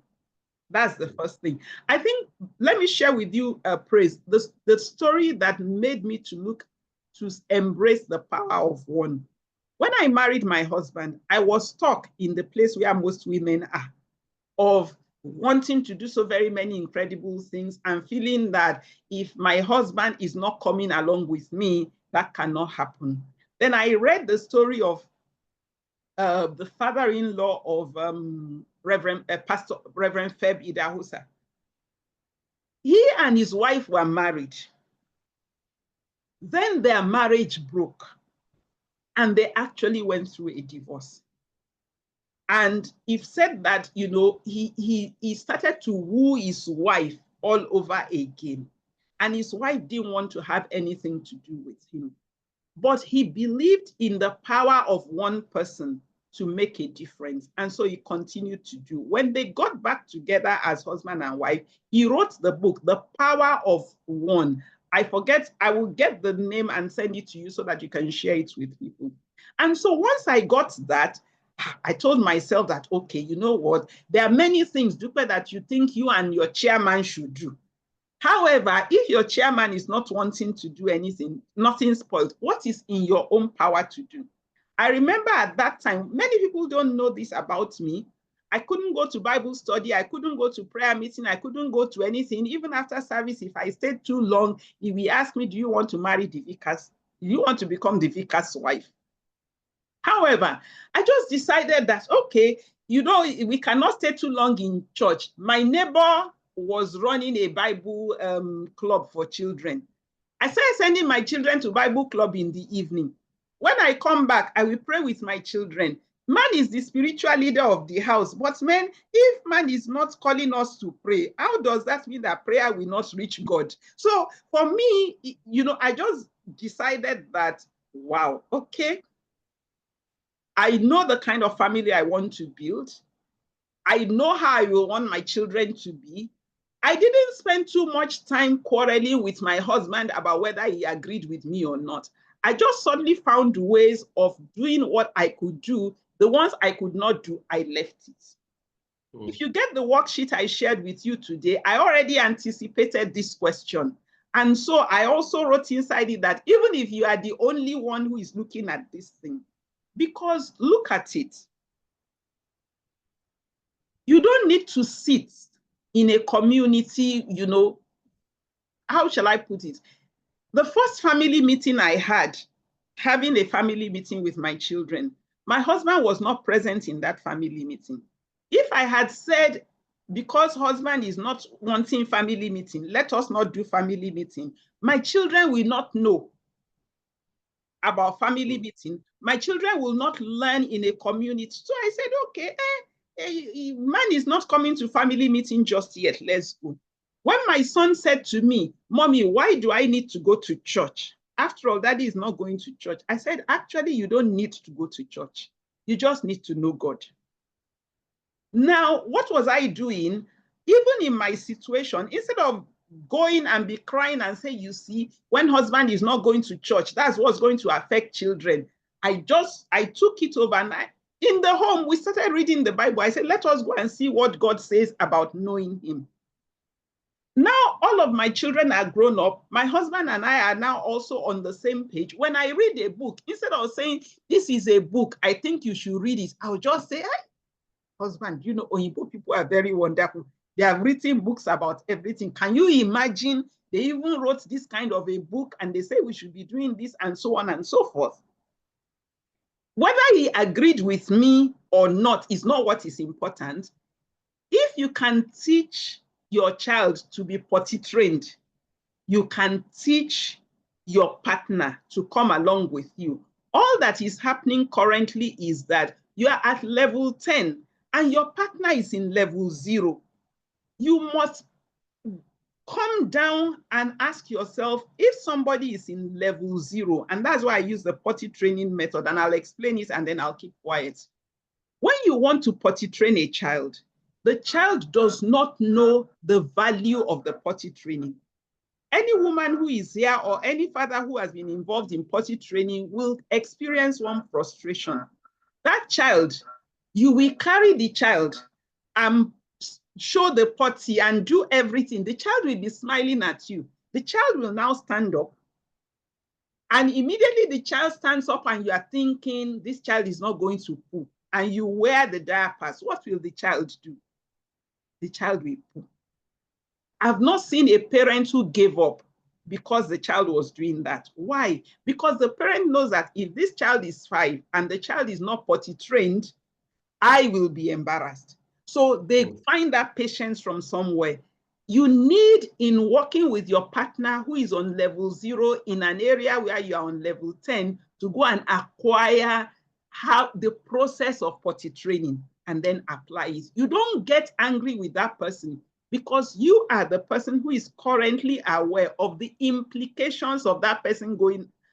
That's the first thing. I think, let me share with you, Praise, the story that made me to embrace the power of one. When I married my husband, I was stuck in the place where most women are, of wanting to do so very many incredible things and feeling that if my husband is not coming along with me, that cannot happen. Then I read the story of the father-in-law of Reverend Feb Idahosa. He and his wife were married. Then their marriage broke, and they actually went through a divorce. And he said that, you know, he started to woo his wife all over again. And his wife didn't want to have anything to do with him. But he believed in the power of one person to make a difference. And so he continued to do. When they got back together as husband and wife, he wrote the book, The Power of One. I forget, I will get the name and send it to you so that you can share it with people. And so once I got that, I told myself that, okay, you know what? There are many things, Dupe, that you think you and your chairman should do. However, if your chairman is not wanting to do anything, nothing spoiled. What is in your own power to do? I remember at that time, many people don't know this about me. I couldn't go to Bible study. I couldn't go to prayer meeting. I couldn't go to anything. Even after service, if I stayed too long, if he asked me, do you want to marry the vicar's? Do you want to become the vicar's wife? However, I just decided that, okay, you know, we cannot stay too long in church. My neighbor was running a Bible club for children. I started sending my children to Bible club in the evening. When I come back, I will pray with my children. Man is the spiritual leader of the house, but man, if man is not calling us to pray, how does that mean that prayer will not reach God? So for me, you know, I just decided that, wow, okay, I know the kind of family I want to build. I know how I will want my children to be. I didn't spend too much time quarreling with my husband about whether he agreed with me or not. I just suddenly found ways of doing what I could do. The ones I could not do, I left it. If you get the worksheet I shared with you today, I already anticipated this question. And so I also wrote inside it that even if you are the only one who is looking at this thing, because look at it, you don't need to sit in a community, you know, how shall I put it? The first family meeting I had, having a family meeting with my children, my husband was not present in that family meeting. If I had said, because husband is not wanting family meeting, let us not do family meeting, my children will not know about family meeting. My children will not learn in a community. So I said, okay, man is not coming to family meeting just yet, let's go. When my son said to me, Mommy, why do I need to go to church? After all, Daddy is not going to church. I said, actually, you don't need to go to church. You just need to know God. Now, what was I doing? Even in my situation, instead of going and be crying and say, you see, when husband is not going to church, that's what's going to affect children. I took it over, and in the home, we started reading the Bible. I said, let us go and see what God says about knowing him. Now, all of my children are grown up. My husband and I are now also on the same page. When I read a book, instead of saying, this is a book, I think you should read it, I'll just say, hey, husband, you know, Oyibo people are very wonderful. They have written books about everything. Can you imagine? They even wrote this kind of a book and they say we should be doing this and so on and so forth. Whether he agreed with me or not is not what is important. If you can teach your child to be potty trained, you can teach your partner to come along with you. All that is happening currently is that you are at level 10 and your partner is in level 0. You must come down and ask yourself, if somebody is in level 0, and that's why I use the potty training method, and I'll explain it and then I'll keep quiet. When you want to potty train a child, the child does not know the value of the potty training. Any woman who is here or any father who has been involved in potty training will experience one frustration. That child, you will carry the child and show the potty and do everything. The child will be smiling at you. The child will now stand up. And immediately the child stands up and you are thinking, this child is not going to poop. And you wear the diapers. What will the child do? The child will poop. I've not seen a parent who gave up because the child was doing that. Why? Because the parent knows that if this child is 5 and the child is not potty trained, I will be embarrassed. So they find that patience from somewhere. You need, in working with your partner who is on level 0 in an area where you are on level 10, to go and acquire how the process of potty training and then apply it. You don't get angry with that person, because you are the person who is currently aware of the implications of that person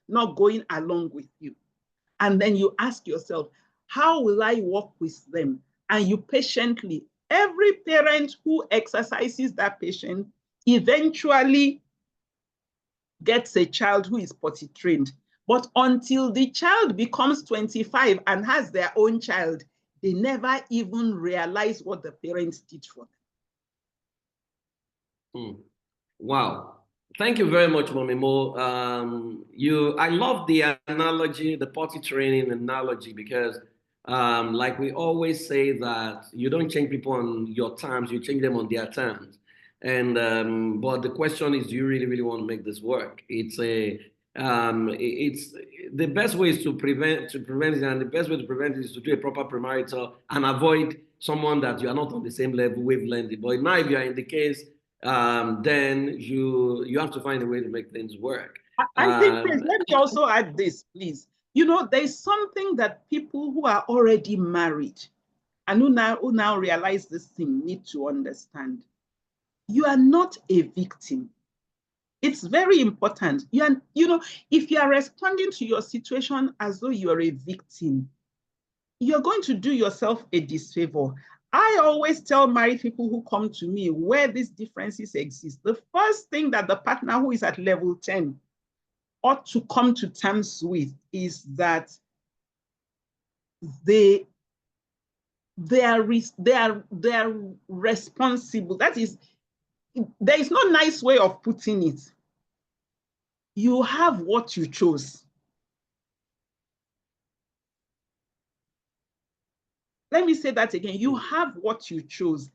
not going along with you. And then you ask yourself, how will I work with them? And you patiently, every parent who exercises that patience eventually gets a child who is potty trained. But until the child becomes 25 and has their own child, they never even realize what the parents did for them. Wow. Thank you very much, Mommy Mo. I love the analogy, the potty training analogy, because like we always say that you don't change people on your terms, you change them on their terms. And but the question is, do you really, really want to make this work? It's the best way is to prevent it, and the best way to prevent it is to do a proper premarital and avoid someone that you are not on the same level wavelength. But now, if you are in the case, then you have to find a way to make things work. I think, please, let me also add this, please. You know, there's something that people who are already married and who now realize this thing need to understand. You are not a victim. It's very important. You know, if you are responding to your situation as though you are a victim, you're going to do yourself a disfavor. I always tell married people who come to me where these differences exist, the first thing that the partner who is at level 10 ought to come to terms with is that they are responsible. That is, there is no nice way of putting it. You have what you chose. Let me say that again. You have what you chose.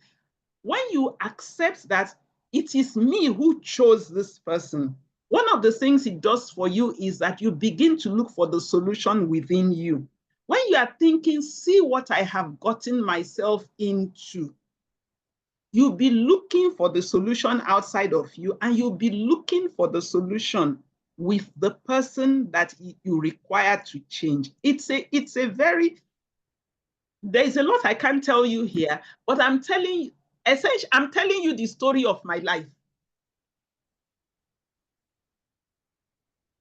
When you accept that it is me who chose this person, one of the things it does for you is that you begin to look for the solution within you. When you are thinking, see what I have gotten myself into, you'll be looking for the solution outside of you, and you'll be looking for the solution with the person that you require to change. It's a very, there's a lot I can't tell you here, but I'm telling you the story of my life.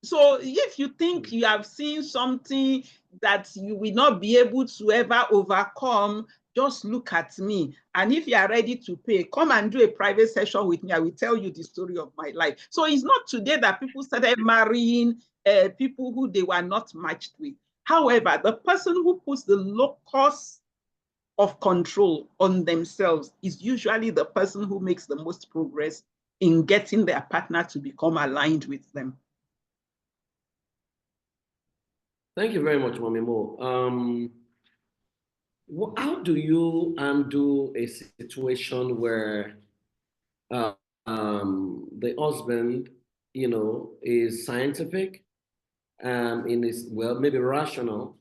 So if you think you have seen something that you will not be able to ever overcome, just look at me. And if you are ready to pay, come and do a private session with me. I will tell you the story of my life. So it's not today that people started marrying people who they were not matched with. However, the person who puts the locus of control on themselves is usually the person who makes the most progress in getting their partner to become aligned with them. Thank you very much, Mommy Mo. How do you undo a situation where the husband, is scientific, is, well, maybe rational,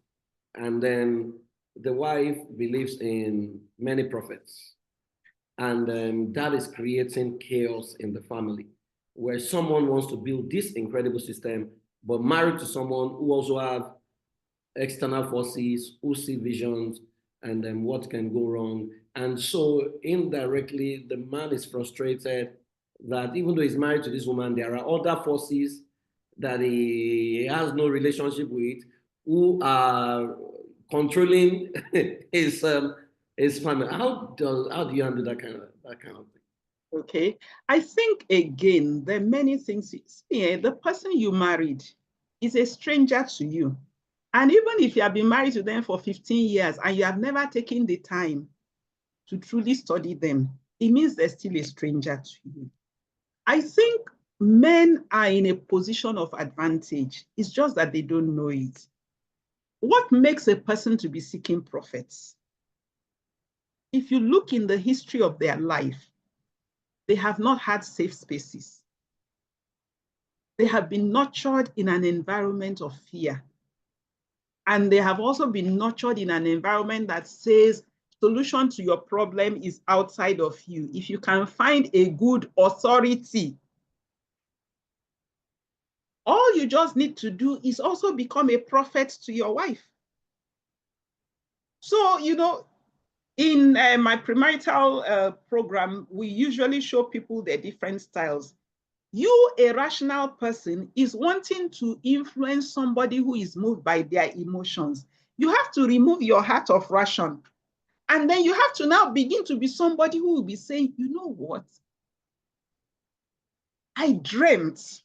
and then the wife believes in many prophets, and that is creating chaos in the family, where someone wants to build this incredible system, but married to someone who also have external forces, who see visions, and then what can go wrong. And so indirectly, the man is frustrated, that even though he's married to this woman, there are other forces that he has no relationship with who are controlling his family. How do you handle that kind of thing? Okay. I think, again, there are many things. See, the person you married is a stranger to you. And even if you have been married to them for 15 years and you have never taken the time to truly study them, it means they're still a stranger to you. I think men are in a position of advantage. It's just that they don't know it. What makes a person to be seeking prophets? If you look in the history of their life, they have not had safe spaces. They have been nurtured in an environment of fear. And they have also been nurtured in an environment that says solution to your problem is outside of you. If you can find a good authority, all you just need to do is also become a prophet to your wife. So, you know, in my premarital program, we usually show people their different styles. You, a rational person, is wanting to influence somebody who is moved by their emotions. You have to remove your heart of ration. And then you have to now begin to be somebody who will be saying, you know what? I dreamt.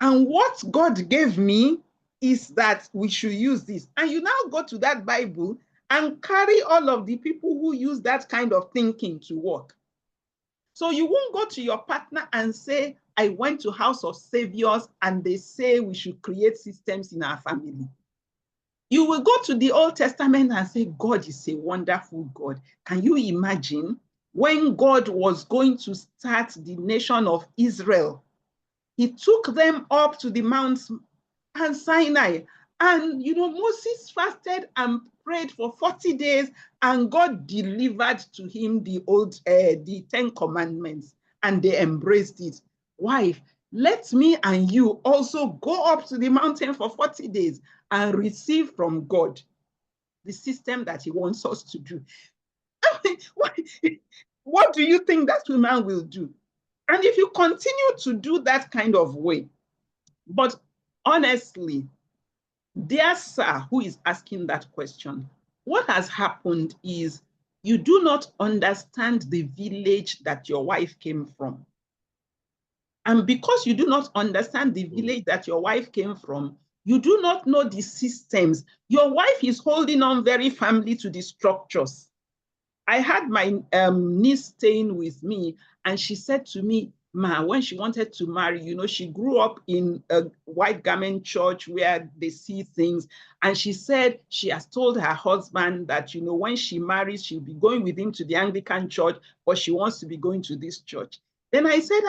And what God gave me is that we should use this. And you now go to that Bible and carry all of the people who use that kind of thinking to work. So you won't go to your partner and say, I went to House of Saviors and they say we should create systems in our family. You will go to the Old Testament and say, God is a wonderful God. Can you imagine when God was going to start the nation of Israel? He took them up to the Mount Sinai. And, you know, Moses fasted and prayed for 40 days and God delivered to him the 10 commandments and they embraced it. Wife, let me and you also go up to the mountain for 40 days and receive from God the system that he wants us to do. What do you think that woman will do? And if you continue to do that kind of way, but honestly, dear sir, who is asking that question, what has happened is you do not understand the village that your wife came from. And because you do not understand the village that your wife came from, you do not know the systems. Your wife is holding on very firmly to the structures. I had my niece staying with me, and she said to me, Ma, when she wanted to marry, you know, she grew up in a white garment church where they see things. And she said she has told her husband that, you know, when she marries, she'll be going with him to the Anglican church, but she wants to be going to this church. Then I said,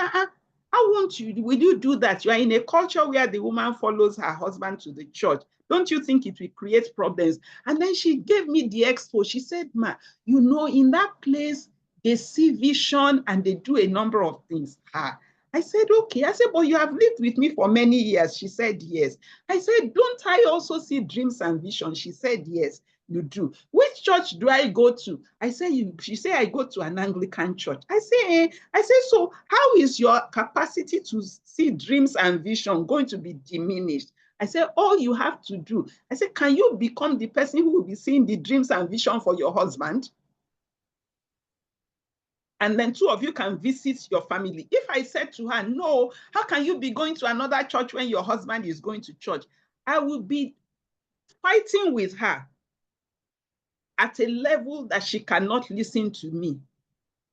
how will you do that? You are in a culture where the woman follows her husband to the church. Don't you think it will create problems? And then she gave me the expo. She said, Ma, you know, in that place, they see vision and they do a number of things. I said, okay. I said, but you have lived with me for many years. She said, yes. I said, don't I also see dreams and visions? She said, yes, you do. Which church do I go to? I say, she said, I go to an Anglican church. I say, so how is your capacity to see dreams and vision going to be diminished? I said, all you have to do, I said, can you become the person who will be seeing the dreams and vision for your husband? And then two of you can visit your family. If I said to her, no, how can you be going to another church when your husband is going to church? I will be fighting with her at a level that she cannot listen to me,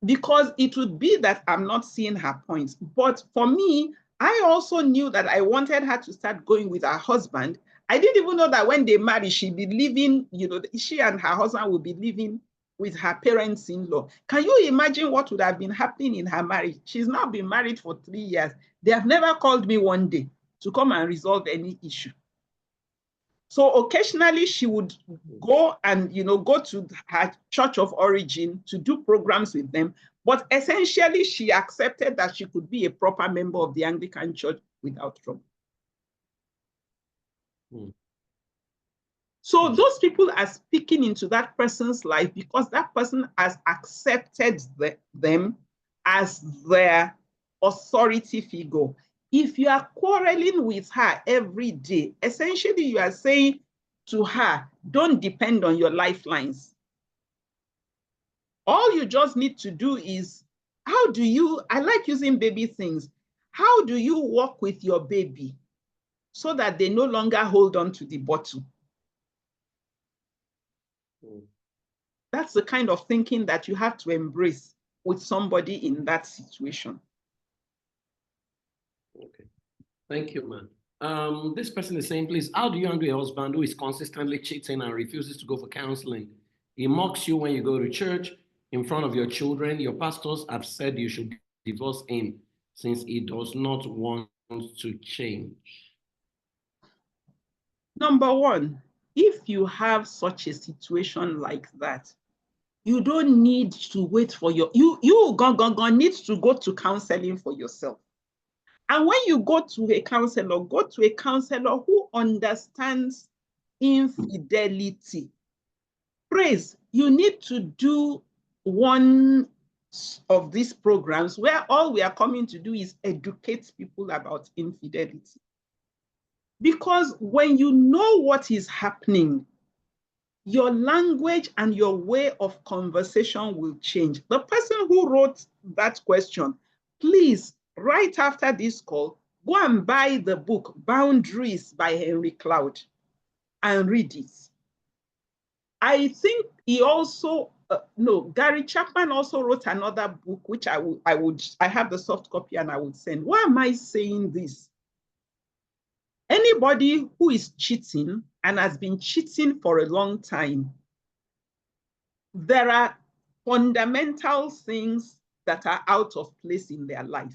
because it would be that I'm not seeing her points. But for me, I also knew that I wanted her to start going with her husband. I didn't even know that when they marry, she'd be living, you know, she and her husband will be living with her parents-in-law. Can you imagine what would have been happening in her marriage? She's now been married for 3 years. They have never called me one day to come and resolve any issue. So occasionally she would go and, you know, go to her church of origin to do programs with them. But essentially she accepted that she could be a proper member of the Anglican church without trouble. So those people are speaking into that person's life because that person has accepted them as their authority figure. If you are quarreling with her every day, essentially you are saying to her, don't depend on your lifelines. All you just need to do is, how do you, I like using baby things. How do you walk with your baby so that they no longer hold on to the bottle? That's the kind of thinking that you have to embrace with somebody in that situation. Okay. Thank you, man. This person is saying, please, how do you handle a husband who is consistently cheating and refuses to go for counseling? He mocks you when you go to church in front of your children. Your pastors have said you should divorce him since he does not want to change. Number one, if you have such a situation like that, you don't need to wait for you need to go to counseling for yourself. And when you go to a counselor who understands infidelity. Praise, you need to do one of these programs where all we are coming to do is educate people about infidelity. Because when you know what is happening, your language and your way of conversation will change. The person who wrote that question, please, right after this call, go and buy the book, Boundaries by Henry Cloud, and read it. I think he also, Gary Chapman also wrote another book, which I have the soft copy and I would send. Why am I saying this? Anybody who is cheating and has been cheating for a long time, there are fundamental things that are out of place in their life.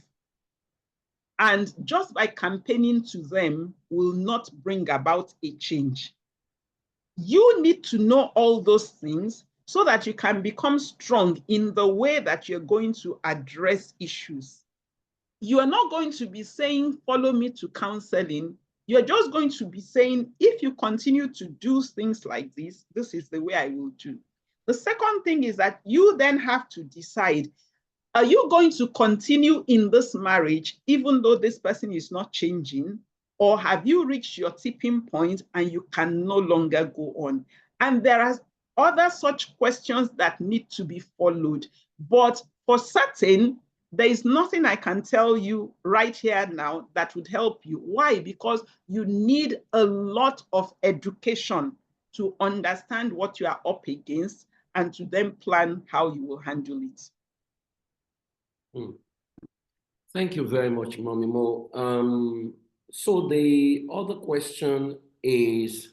And just by campaigning to them will not bring about a change. You need to know all those things so that you can become strong in the way that you're going to address issues. You are not going to be saying, follow me to counseling. You're just going to be saying, if you continue to do things like this, this is the way I will do. The second thing is that you then have to decide, are you going to continue in this marriage even though this person is not changing? Or have you reached your tipping point and you can no longer go on? And there are other such questions that need to be followed. But for certain, there is nothing I can tell you right here now that would help you. Why? Because you need a lot of education to understand what you are up against and to then plan how you will handle it. Thank you very much, Mommy Mo. So the other question is,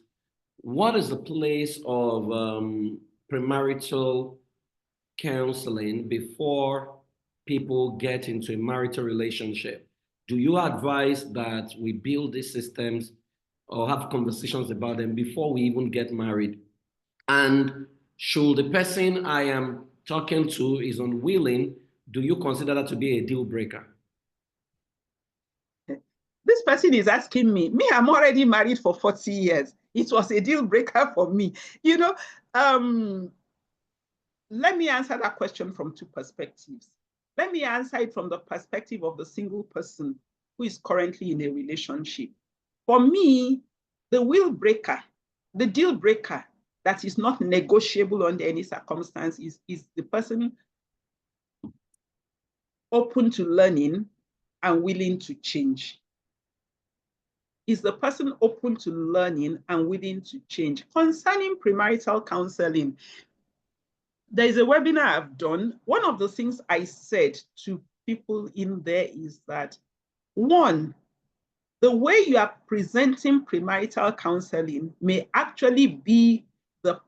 what is the place of premarital counseling before people get into a marital relationship? Do you advise that we build these systems or have conversations about them before we even get married? And should the person I am talking to is unwilling, do you consider that to be a deal breaker? This person is asking me, I'm already married for 40 years. It was a deal breaker for me. Let me answer that question from two perspectives. Let me answer it from the perspective of the single person who is currently in a relationship. For me, the deal breaker that is not negotiable under any circumstance is the person open to learning and willing to change. Is the person open to learning and willing to change? Concerning premarital counseling, there is a webinar I've done. One of the things I said to people in there is that, one, the way you are presenting premarital counseling may actually be the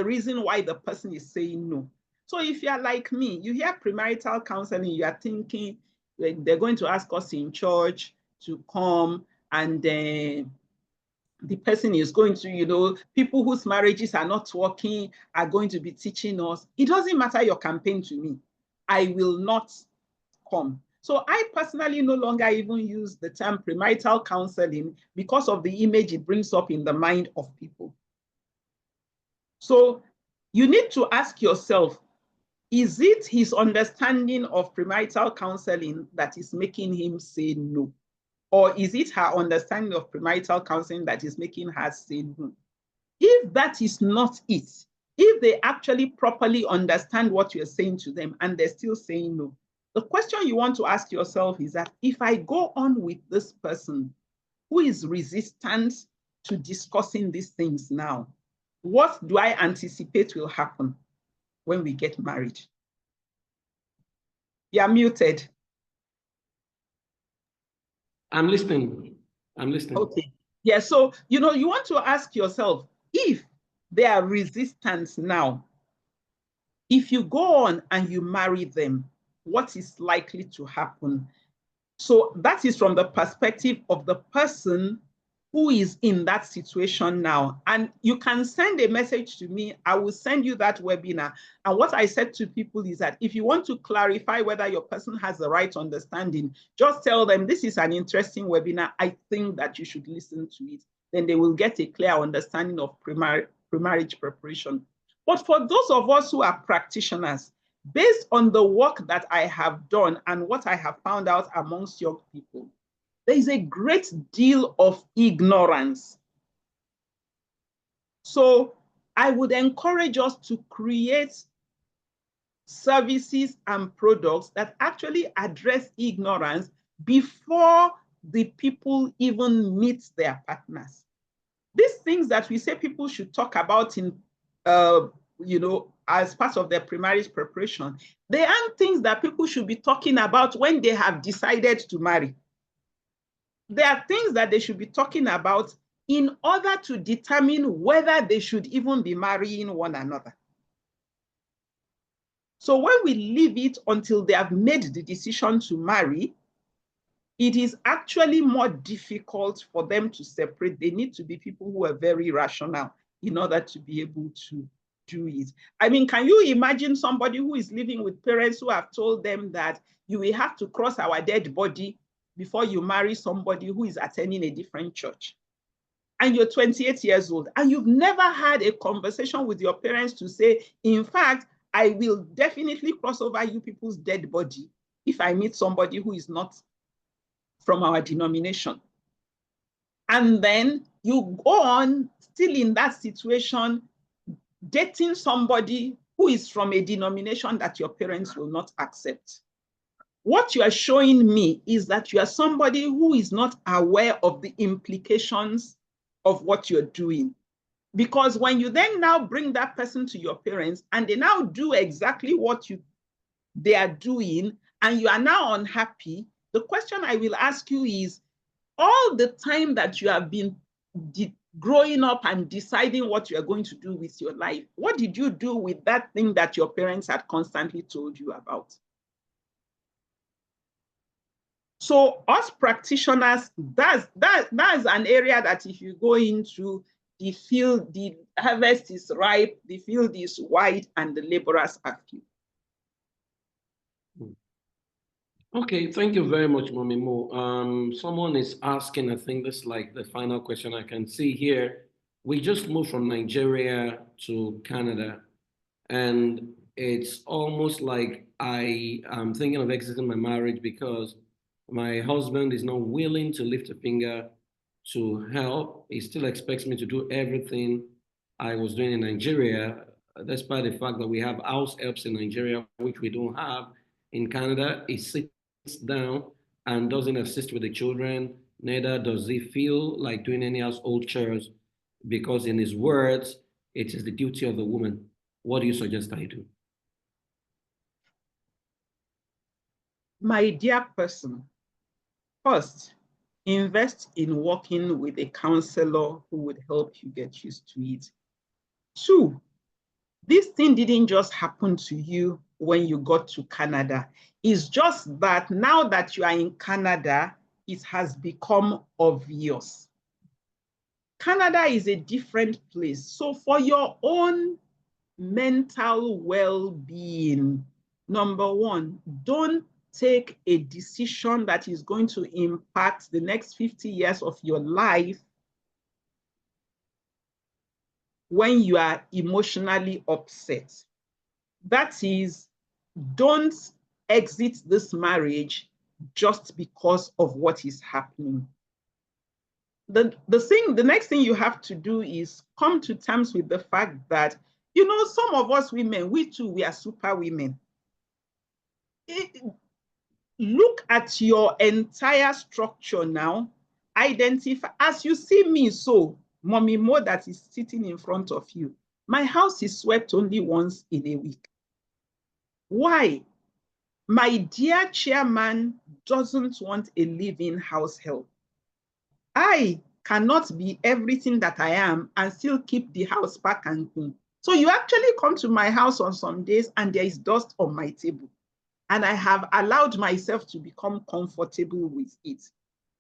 reason why the person is saying no. So if you're like me, you hear premarital counseling, you are thinking like they're going to ask us in church to come, and then the person is going to, people whose marriages are not working are going to be teaching us. It doesn't matter your campaign to me. I will not come. So I personally no longer even use the term premarital counseling because of the image it brings up in the mind of people. So you need to ask yourself, Is it his understanding of premarital counseling that is making him say no? Or is it her understanding of premarital counseling that is making her say no? If that is not it, if they actually properly understand what you're saying to them and they're still saying no, the question you want to ask yourself is that if I go on with this person who is resistant to discussing these things now, what do I anticipate will happen when we get married? You're muted. I'm listening. I'm listening. Okay. Yeah, so, you want to ask yourself, if they are resistant now, if you go on and you marry them, what is likely to happen? So that is from the perspective of the person who is in that situation now. And you can send a message to me. I will send you that webinar. And what I said to people is that if you want to clarify whether your person has the right understanding, just tell them this is an interesting webinar. I think that you should listen to it. Then they will get a clear understanding of pre-marriage preparation. But for those of us who are practitioners, based on the work that I have done and what I have found out amongst young people, there is a great deal of ignorance. So I would encourage us to create services and products that actually address ignorance before the people even meet their partners. These things that we say people should talk about in, as part of their pre-marriage preparation, they aren't things that people should be talking about when they have decided to marry. There are things that they should be talking about in order to determine whether they should even be marrying one another. So when we leave it until they have made the decision to marry, it is actually more difficult for them to separate. They need to be people who are very rational in order to be able to do it. I mean, can you imagine somebody who is living with parents who have told them that you will have to cross our dead body before you marry somebody who is attending a different church? And you're 28 years old, and you've never had a conversation with your parents to say, in fact, I will definitely cross over you people's dead body if I meet somebody who is not from our denomination. And then you go on still in that situation, dating somebody who is from a denomination that your parents will not accept. What you are showing me is that you are somebody who is not aware of the implications of what you're doing. Because when you then now bring that person to your parents and they now do exactly what they are doing and you are now unhappy, the question I will ask you is, all the time that you have been growing up and deciding what you are going to do with your life, what did you do with that thing that your parents had constantly told you about? So us practitioners, that's an area that if you go into, the field, the harvest is ripe, the field is wide, and the laborers are few. Okay, thank you very much, Mommy Mo. Someone is asking, I think this is like the final question I can see here. We just moved from Nigeria to Canada, and it's almost like I am thinking of exiting my marriage because my husband is not willing to lift a finger to help. He still expects me to do everything I was doing in Nigeria, despite the fact that we have house helps in Nigeria, which we don't have in Canada. He sits down and doesn't assist with the children, neither does he feel like doing any household chores, because in his words, it is the duty of the woman. What do you suggest I do? My dear person, first, invest in working with a counselor who would help you get used to it. 2, this thing didn't just happen to you when you got to Canada. It's just that now that you are in Canada, it has become obvious. Canada is a different place. So for your own mental well-being, number 1, don't take a decision that is going to impact the next 50 years of your life when you are emotionally upset. That is don't exit this marriage just because of what is happening. The next thing you have to do is come to terms with the fact that, you know, some of us women, we too, we are super women. Look at your entire structure now. Identify, as you see me, so Mommy Mo that is sitting in front of you, my house is swept only once in a week. Why? My dear chairman doesn't want a live-in house help. I cannot be everything that I am and still keep the house packed and clean. So you actually come to my house on some days and there is dust on my table. And I have allowed myself to become comfortable with it.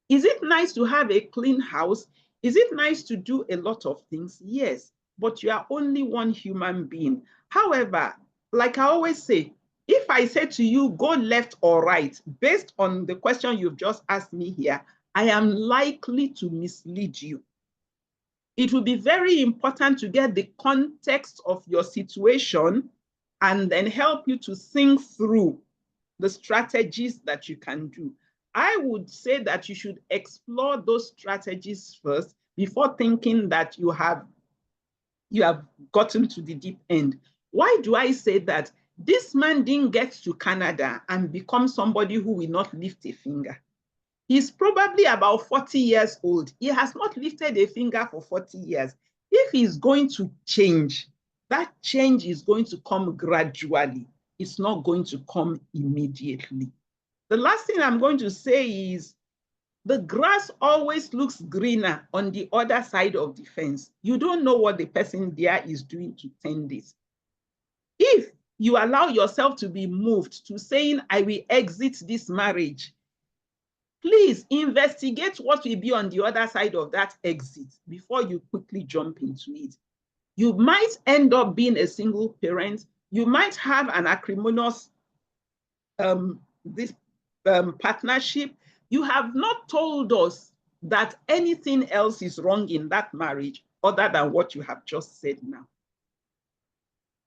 Is it nice to have a clean house? Is it nice to do a lot of things? Yes, but you are only one human being. However, like I always say, if I say to you, go left or right, based on the question you've just asked me here, I am likely to mislead you. It will be very important to get the context of your situation and then help you to think through the strategies that you can do. I would say that you should explore those strategies first before thinking that you have gotten to the deep end. Why do I say that? This man didn't get to Canada and become somebody who will not lift a finger. He's probably about 40 years old. He has not lifted a finger for 40 years. If he's going to change, that change is going to come gradually. It's not going to come immediately. The last thing I'm going to say is the grass always looks greener on the other side of the fence. You don't know what the person there is doing to tend it. If you allow yourself to be moved to saying, I will exit this marriage, please investigate what will be on the other side of that exit before you quickly jump into it. You might end up being a single parent. You might have an acrimonious partnership. You have not told us that anything else is wrong in that marriage other than what you have just said now.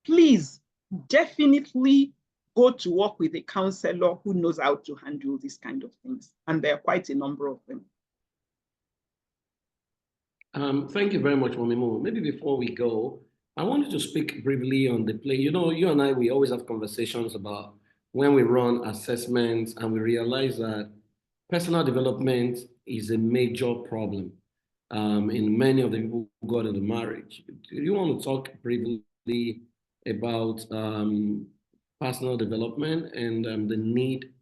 Please, definitely go to work with a counselor who knows how to handle these kind of things. And there are quite a number of them. Thank you very much, Mommy Mo. Maybe before we go, I wanted to speak briefly on the play. You know, you and I, we always have conversations about when we run assessments and we realize that personal development is a major problem in many of the people who got into marriage. Do you want to talk briefly about personal development and the need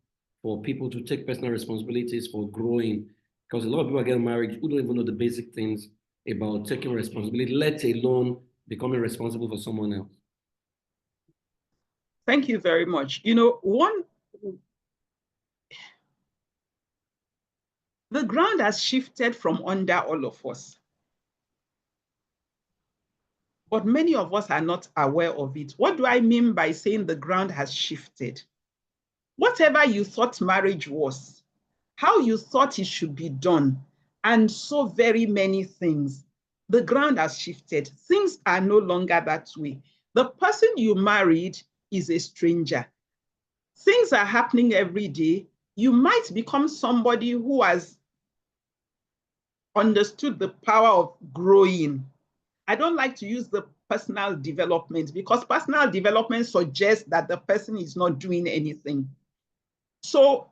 for people to take personal responsibilities for growing? Because a lot of people are getting married who don't even know the basic things about taking responsibility, let alone becoming responsible for someone else. Thank you very much. You know, the ground has shifted from under all of us. But many of us are not aware of it. What do I mean by saying the ground has shifted? Whatever you thought marriage was, how you thought it should be done, and so very many things, the ground has shifted. Things are no longer that way. The person you married is a stranger. Things are happening every day. You might become somebody who has understood the power of growing. I don't like to use the personal development because personal development suggests that the person is not doing anything. So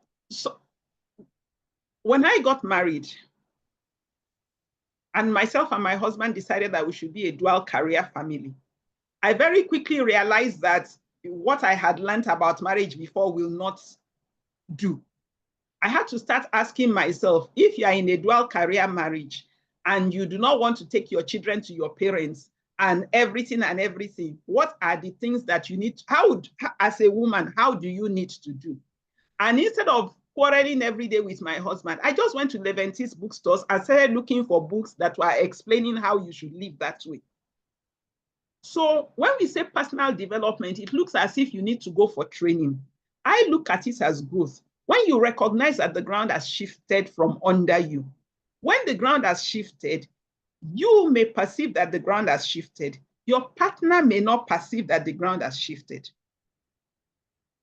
when I got married, and myself and my husband decided that we should be a dual career family, I very quickly realized that what I had learned about marriage before will not do. I had to start asking myself, if you are in a dual career marriage and you do not want to take your children to your parents and everything, what are the things that you need? As a woman, how do you need to do? And instead of quarreling every day with my husband, I just went to Leventis bookstores and started looking for books that were explaining how you should live that way. So when we say personal development, it looks as if you need to go for training. I look at it as growth. When you recognize that the ground has shifted from under you, when the ground has shifted, you may perceive that the ground has shifted. Your partner may not perceive that the ground has shifted.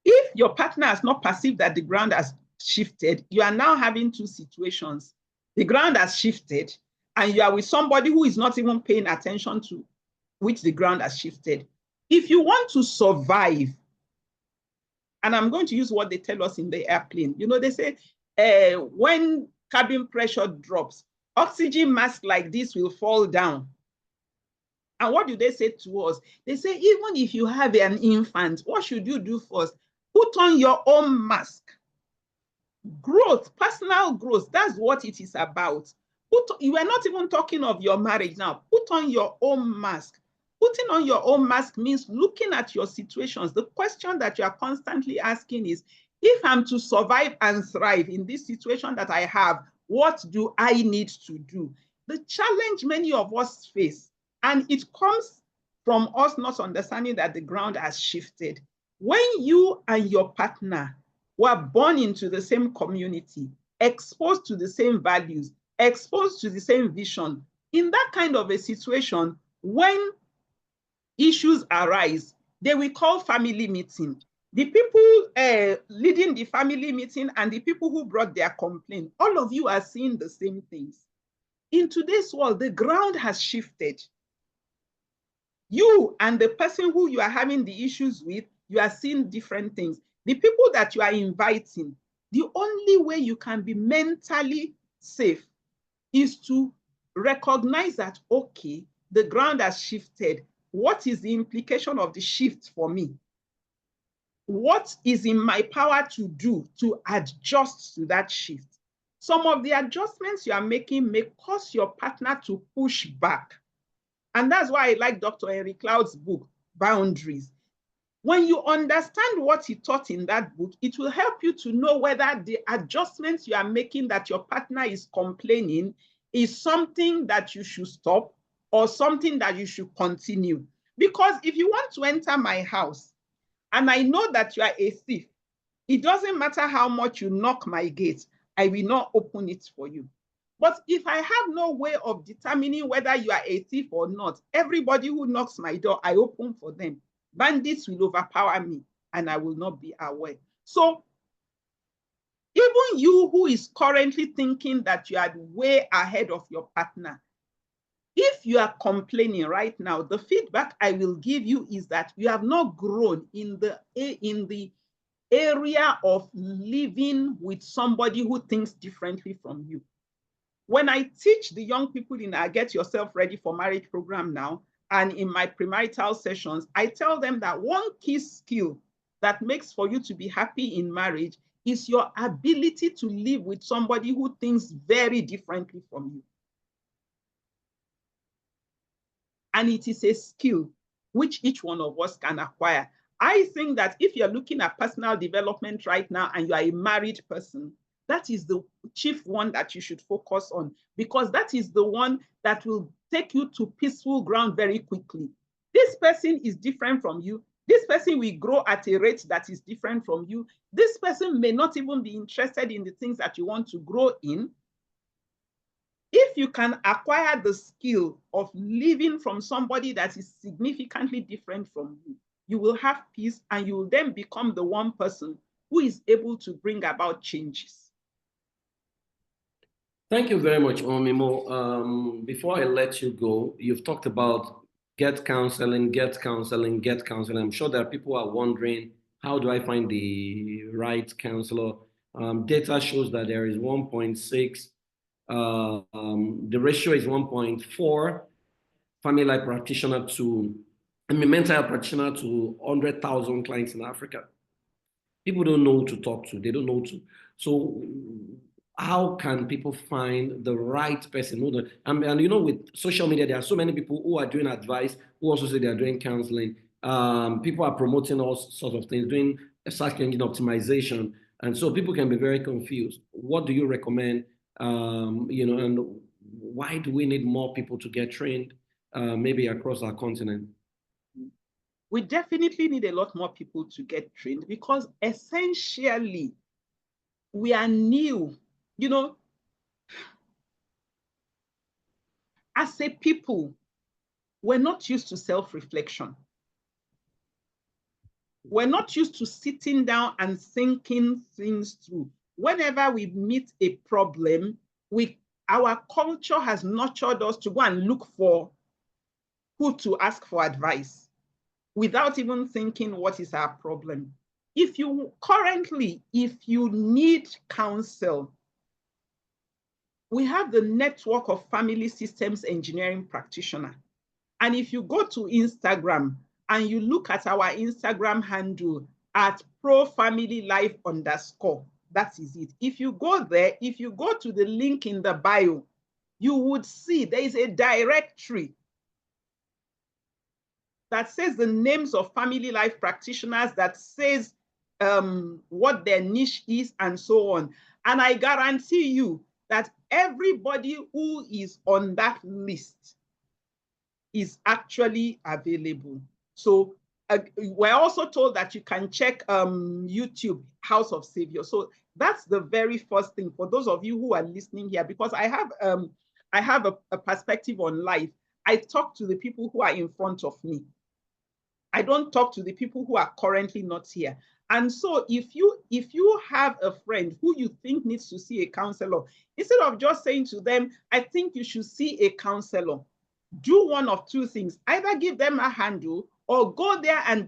If your partner has not perceived that the ground has shifted, you are now having two situations. The ground has shifted, and you are with somebody who is not even paying attention to which the ground has shifted. If you want to survive, and I'm going to use what they tell us in the airplane, you know, they say when cabin pressure drops, oxygen mask like this will fall down. And what do they say to us? They say, even if you have an infant, what should you do first? Put on your own mask. Growth, personal growth, that's what it is about. You are not even talking of your marriage now. Put on your own mask. Putting on your own mask means looking at your situations. The question that you are constantly asking is, if I'm to survive and thrive in this situation that I have, what do I need to do? The challenge many of us face, and it comes from us not understanding that the ground has shifted. When you and your partner were born into the same community, exposed to the same values, exposed to the same vision, in that kind of a situation, when issues arise, they will call family meeting. The people leading the family meeting and the people who brought their complaint, all of you are seeing the same things. In today's world, the ground has shifted. You and the person who you are having the issues with, you are seeing different things. The people that you are inviting, the only way you can be mentally safe is to recognize that, okay, the ground has shifted. What is the implication of the shift for me? What is in my power to do to adjust to that shift? Some of the adjustments you are making may cause your partner to push back. And that's why I like Dr. Eric Cloud's book, Boundaries. When you understand what he taught in that book, it will help you to know whether the adjustments you are making that your partner is complaining is something that you should stop or something that you should continue. Because if you want to enter my house and I know that you are a thief, it doesn't matter how much you knock my gate, I will not open it for you. But if I have no way of determining whether you are a thief or not, everybody who knocks my door, I open for them. Bandits will overpower me and I will not be aware. So even you who is currently thinking that you are way ahead of your partner, if you are complaining right now, the feedback I will give you is that you have not grown in the area of living with somebody who thinks differently from you. When I teach the young people in our Get Yourself Ready for Marriage program now, and in my premarital sessions, I tell them that one key skill that makes for you to be happy in marriage is your ability to live with somebody who thinks very differently from you. And it is a skill which each one of us can acquire. I think that if you're looking at personal development right now and you are a married person, that is the chief one that you should focus on, because that is the one that will take you to peaceful ground very quickly. This person is different from you. This person will grow at a rate that is different from you. This person may not even be interested in the things that you want to grow in. If you can acquire the skill of living from somebody that is significantly different from you, you will have peace and you will then become the one person who is able to bring about changes. Thank you very much, Omimo. Before I let you go, you've talked about get counseling, get counseling, get counseling. I'm sure there are people who are wondering, how do I find the right counselor? Data shows that there is 1.6, the ratio is 1.4 family life practitioner to, mental health practitioner to 100,000 clients in Africa. People don't know who to talk to. They don't know to. So how can people find the right person? And you know, with social media, there are so many people who are doing advice, who also say they are doing counseling. People are promoting all sorts of things, doing search engine optimization. And so people can be very confused. What do you recommend? And why do we need more people to get trained, maybe across our continent? We definitely need a lot more people to get trained, because essentially we are new. You know, as a people, we're not used to self-reflection. We're not used to sitting down and thinking things through. Whenever we meet a problem, our culture has nurtured us to go and look for who to ask for advice without even thinking what is our problem. If you need counsel, we have the network of family systems engineering practitioner. And if you go to Instagram and you look at our Instagram handle at profamilylife_, that is it. If you go there, if you go to the link in the bio, you would see there is a directory that says the names of family life practitioners, that says what their niche is and so on. And I guarantee you that everybody who is on that list is actually available. So we're also told that you can check YouTube, House of Savior. So that's the very first thing for those of you who are listening here, because I have a perspective on life. I talk to the people who are in front of me. I don't talk to the people who are currently not here. And so if you have a friend who you think needs to see a counselor, instead of just saying to them, I think you should see a counselor, do one of two things. Either give them a handle or go there and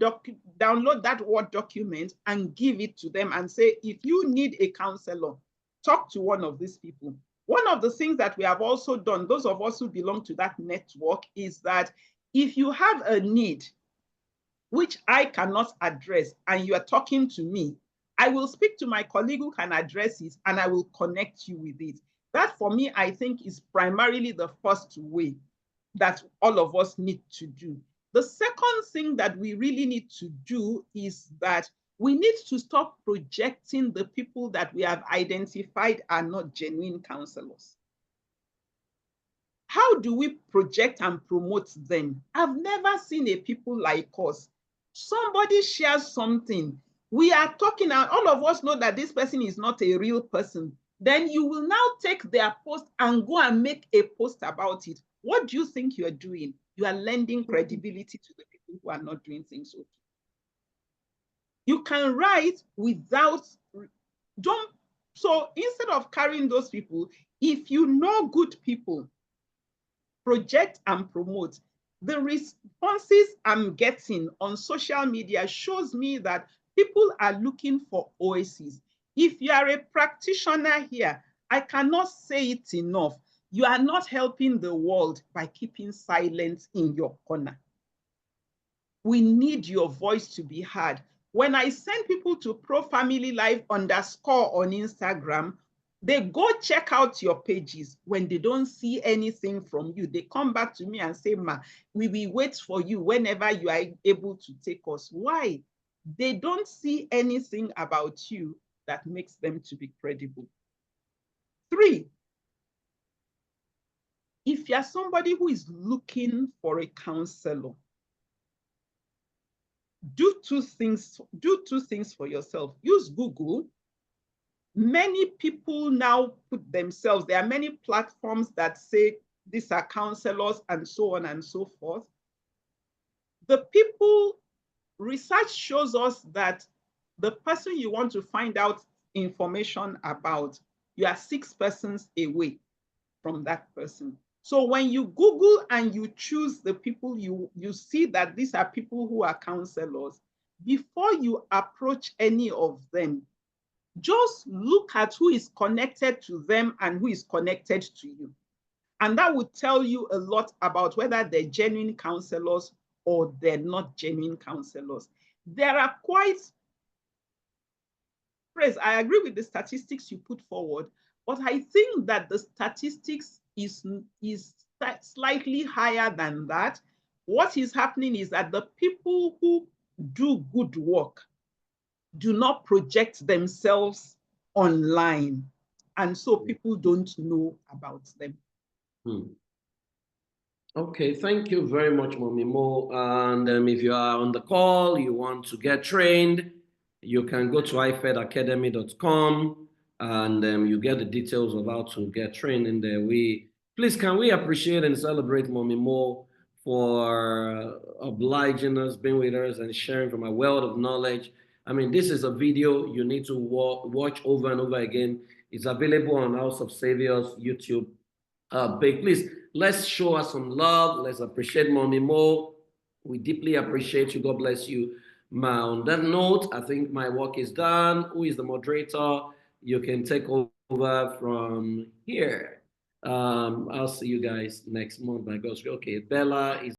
download that Word document and give it to them and say, if you need a counselor, talk to one of these people. One of the things that we have also done, those of us who belong to that network, is that if you have a need which I cannot address and you are talking to me, I will speak to my colleague who can address it and I will connect you with it. That for me, I think, is primarily the first way that all of us need to do. The second thing that we really need to do is that we need to stop projecting the people that we have identified are not genuine counselors. How do we project and promote them? I've never seen a people like us. Somebody shares something, we are talking, and all of us know that this person is not a real person. Then you will now take their post and go and make a post about it. What do you think you are doing? You are lending credibility to the people who are not doing things okay. You can write without, so instead of carrying those people, if you know good people, project and promote. The responses I'm getting on social media shows me that people are looking for oases. If you are a practitioner here, I cannot say it enough. You are not helping the world by keeping silent in your corner. We need your voice to be heard. When I send people to profamilylife_ on Instagram, they go check out your pages. When they don't see anything from you, they come back to me and say, Ma, we will wait for you whenever you are able to take us. Why? They don't see anything about you that makes them to be credible. 3, if you're somebody who is looking for a counselor, do two things for yourself. Use Google. Many people now put themselves, there are many platforms that say these are counselors and so on and so forth. The people, research shows us that the person you want to find out information about, you are 6 persons away from that person. So when you Google and you choose the people, you see that these are people who are counselors. Before you approach any of them, just look at who is connected to them and who is connected to you. And that would tell you a lot about whether they're genuine counselors or they're not genuine counselors. There are quite, Praise, I agree with the statistics you put forward, but I think that the statistics is slightly higher than that. What is happening is that the people who do good work do not project themselves online, and so people don't know about them. Okay, thank you very much, Mommy Mo. And if you are on the call, you want to get trained, you can go to ifedacademy.com and you get the details of how to get trained in there. Please, can we appreciate and celebrate Mommy Mo for obliging us, being with us, and sharing from a wealth of knowledge. I mean, this is a video you need to watch over and over again. It's available on House of Saviors YouTube. But please, let's show us some love. Let's appreciate Mommy Mo. We deeply appreciate you. God bless you. On that note, I think my work is done. Who is the moderator? You can take over from here. I'll see you guys next month by God's will. Okay, Bella is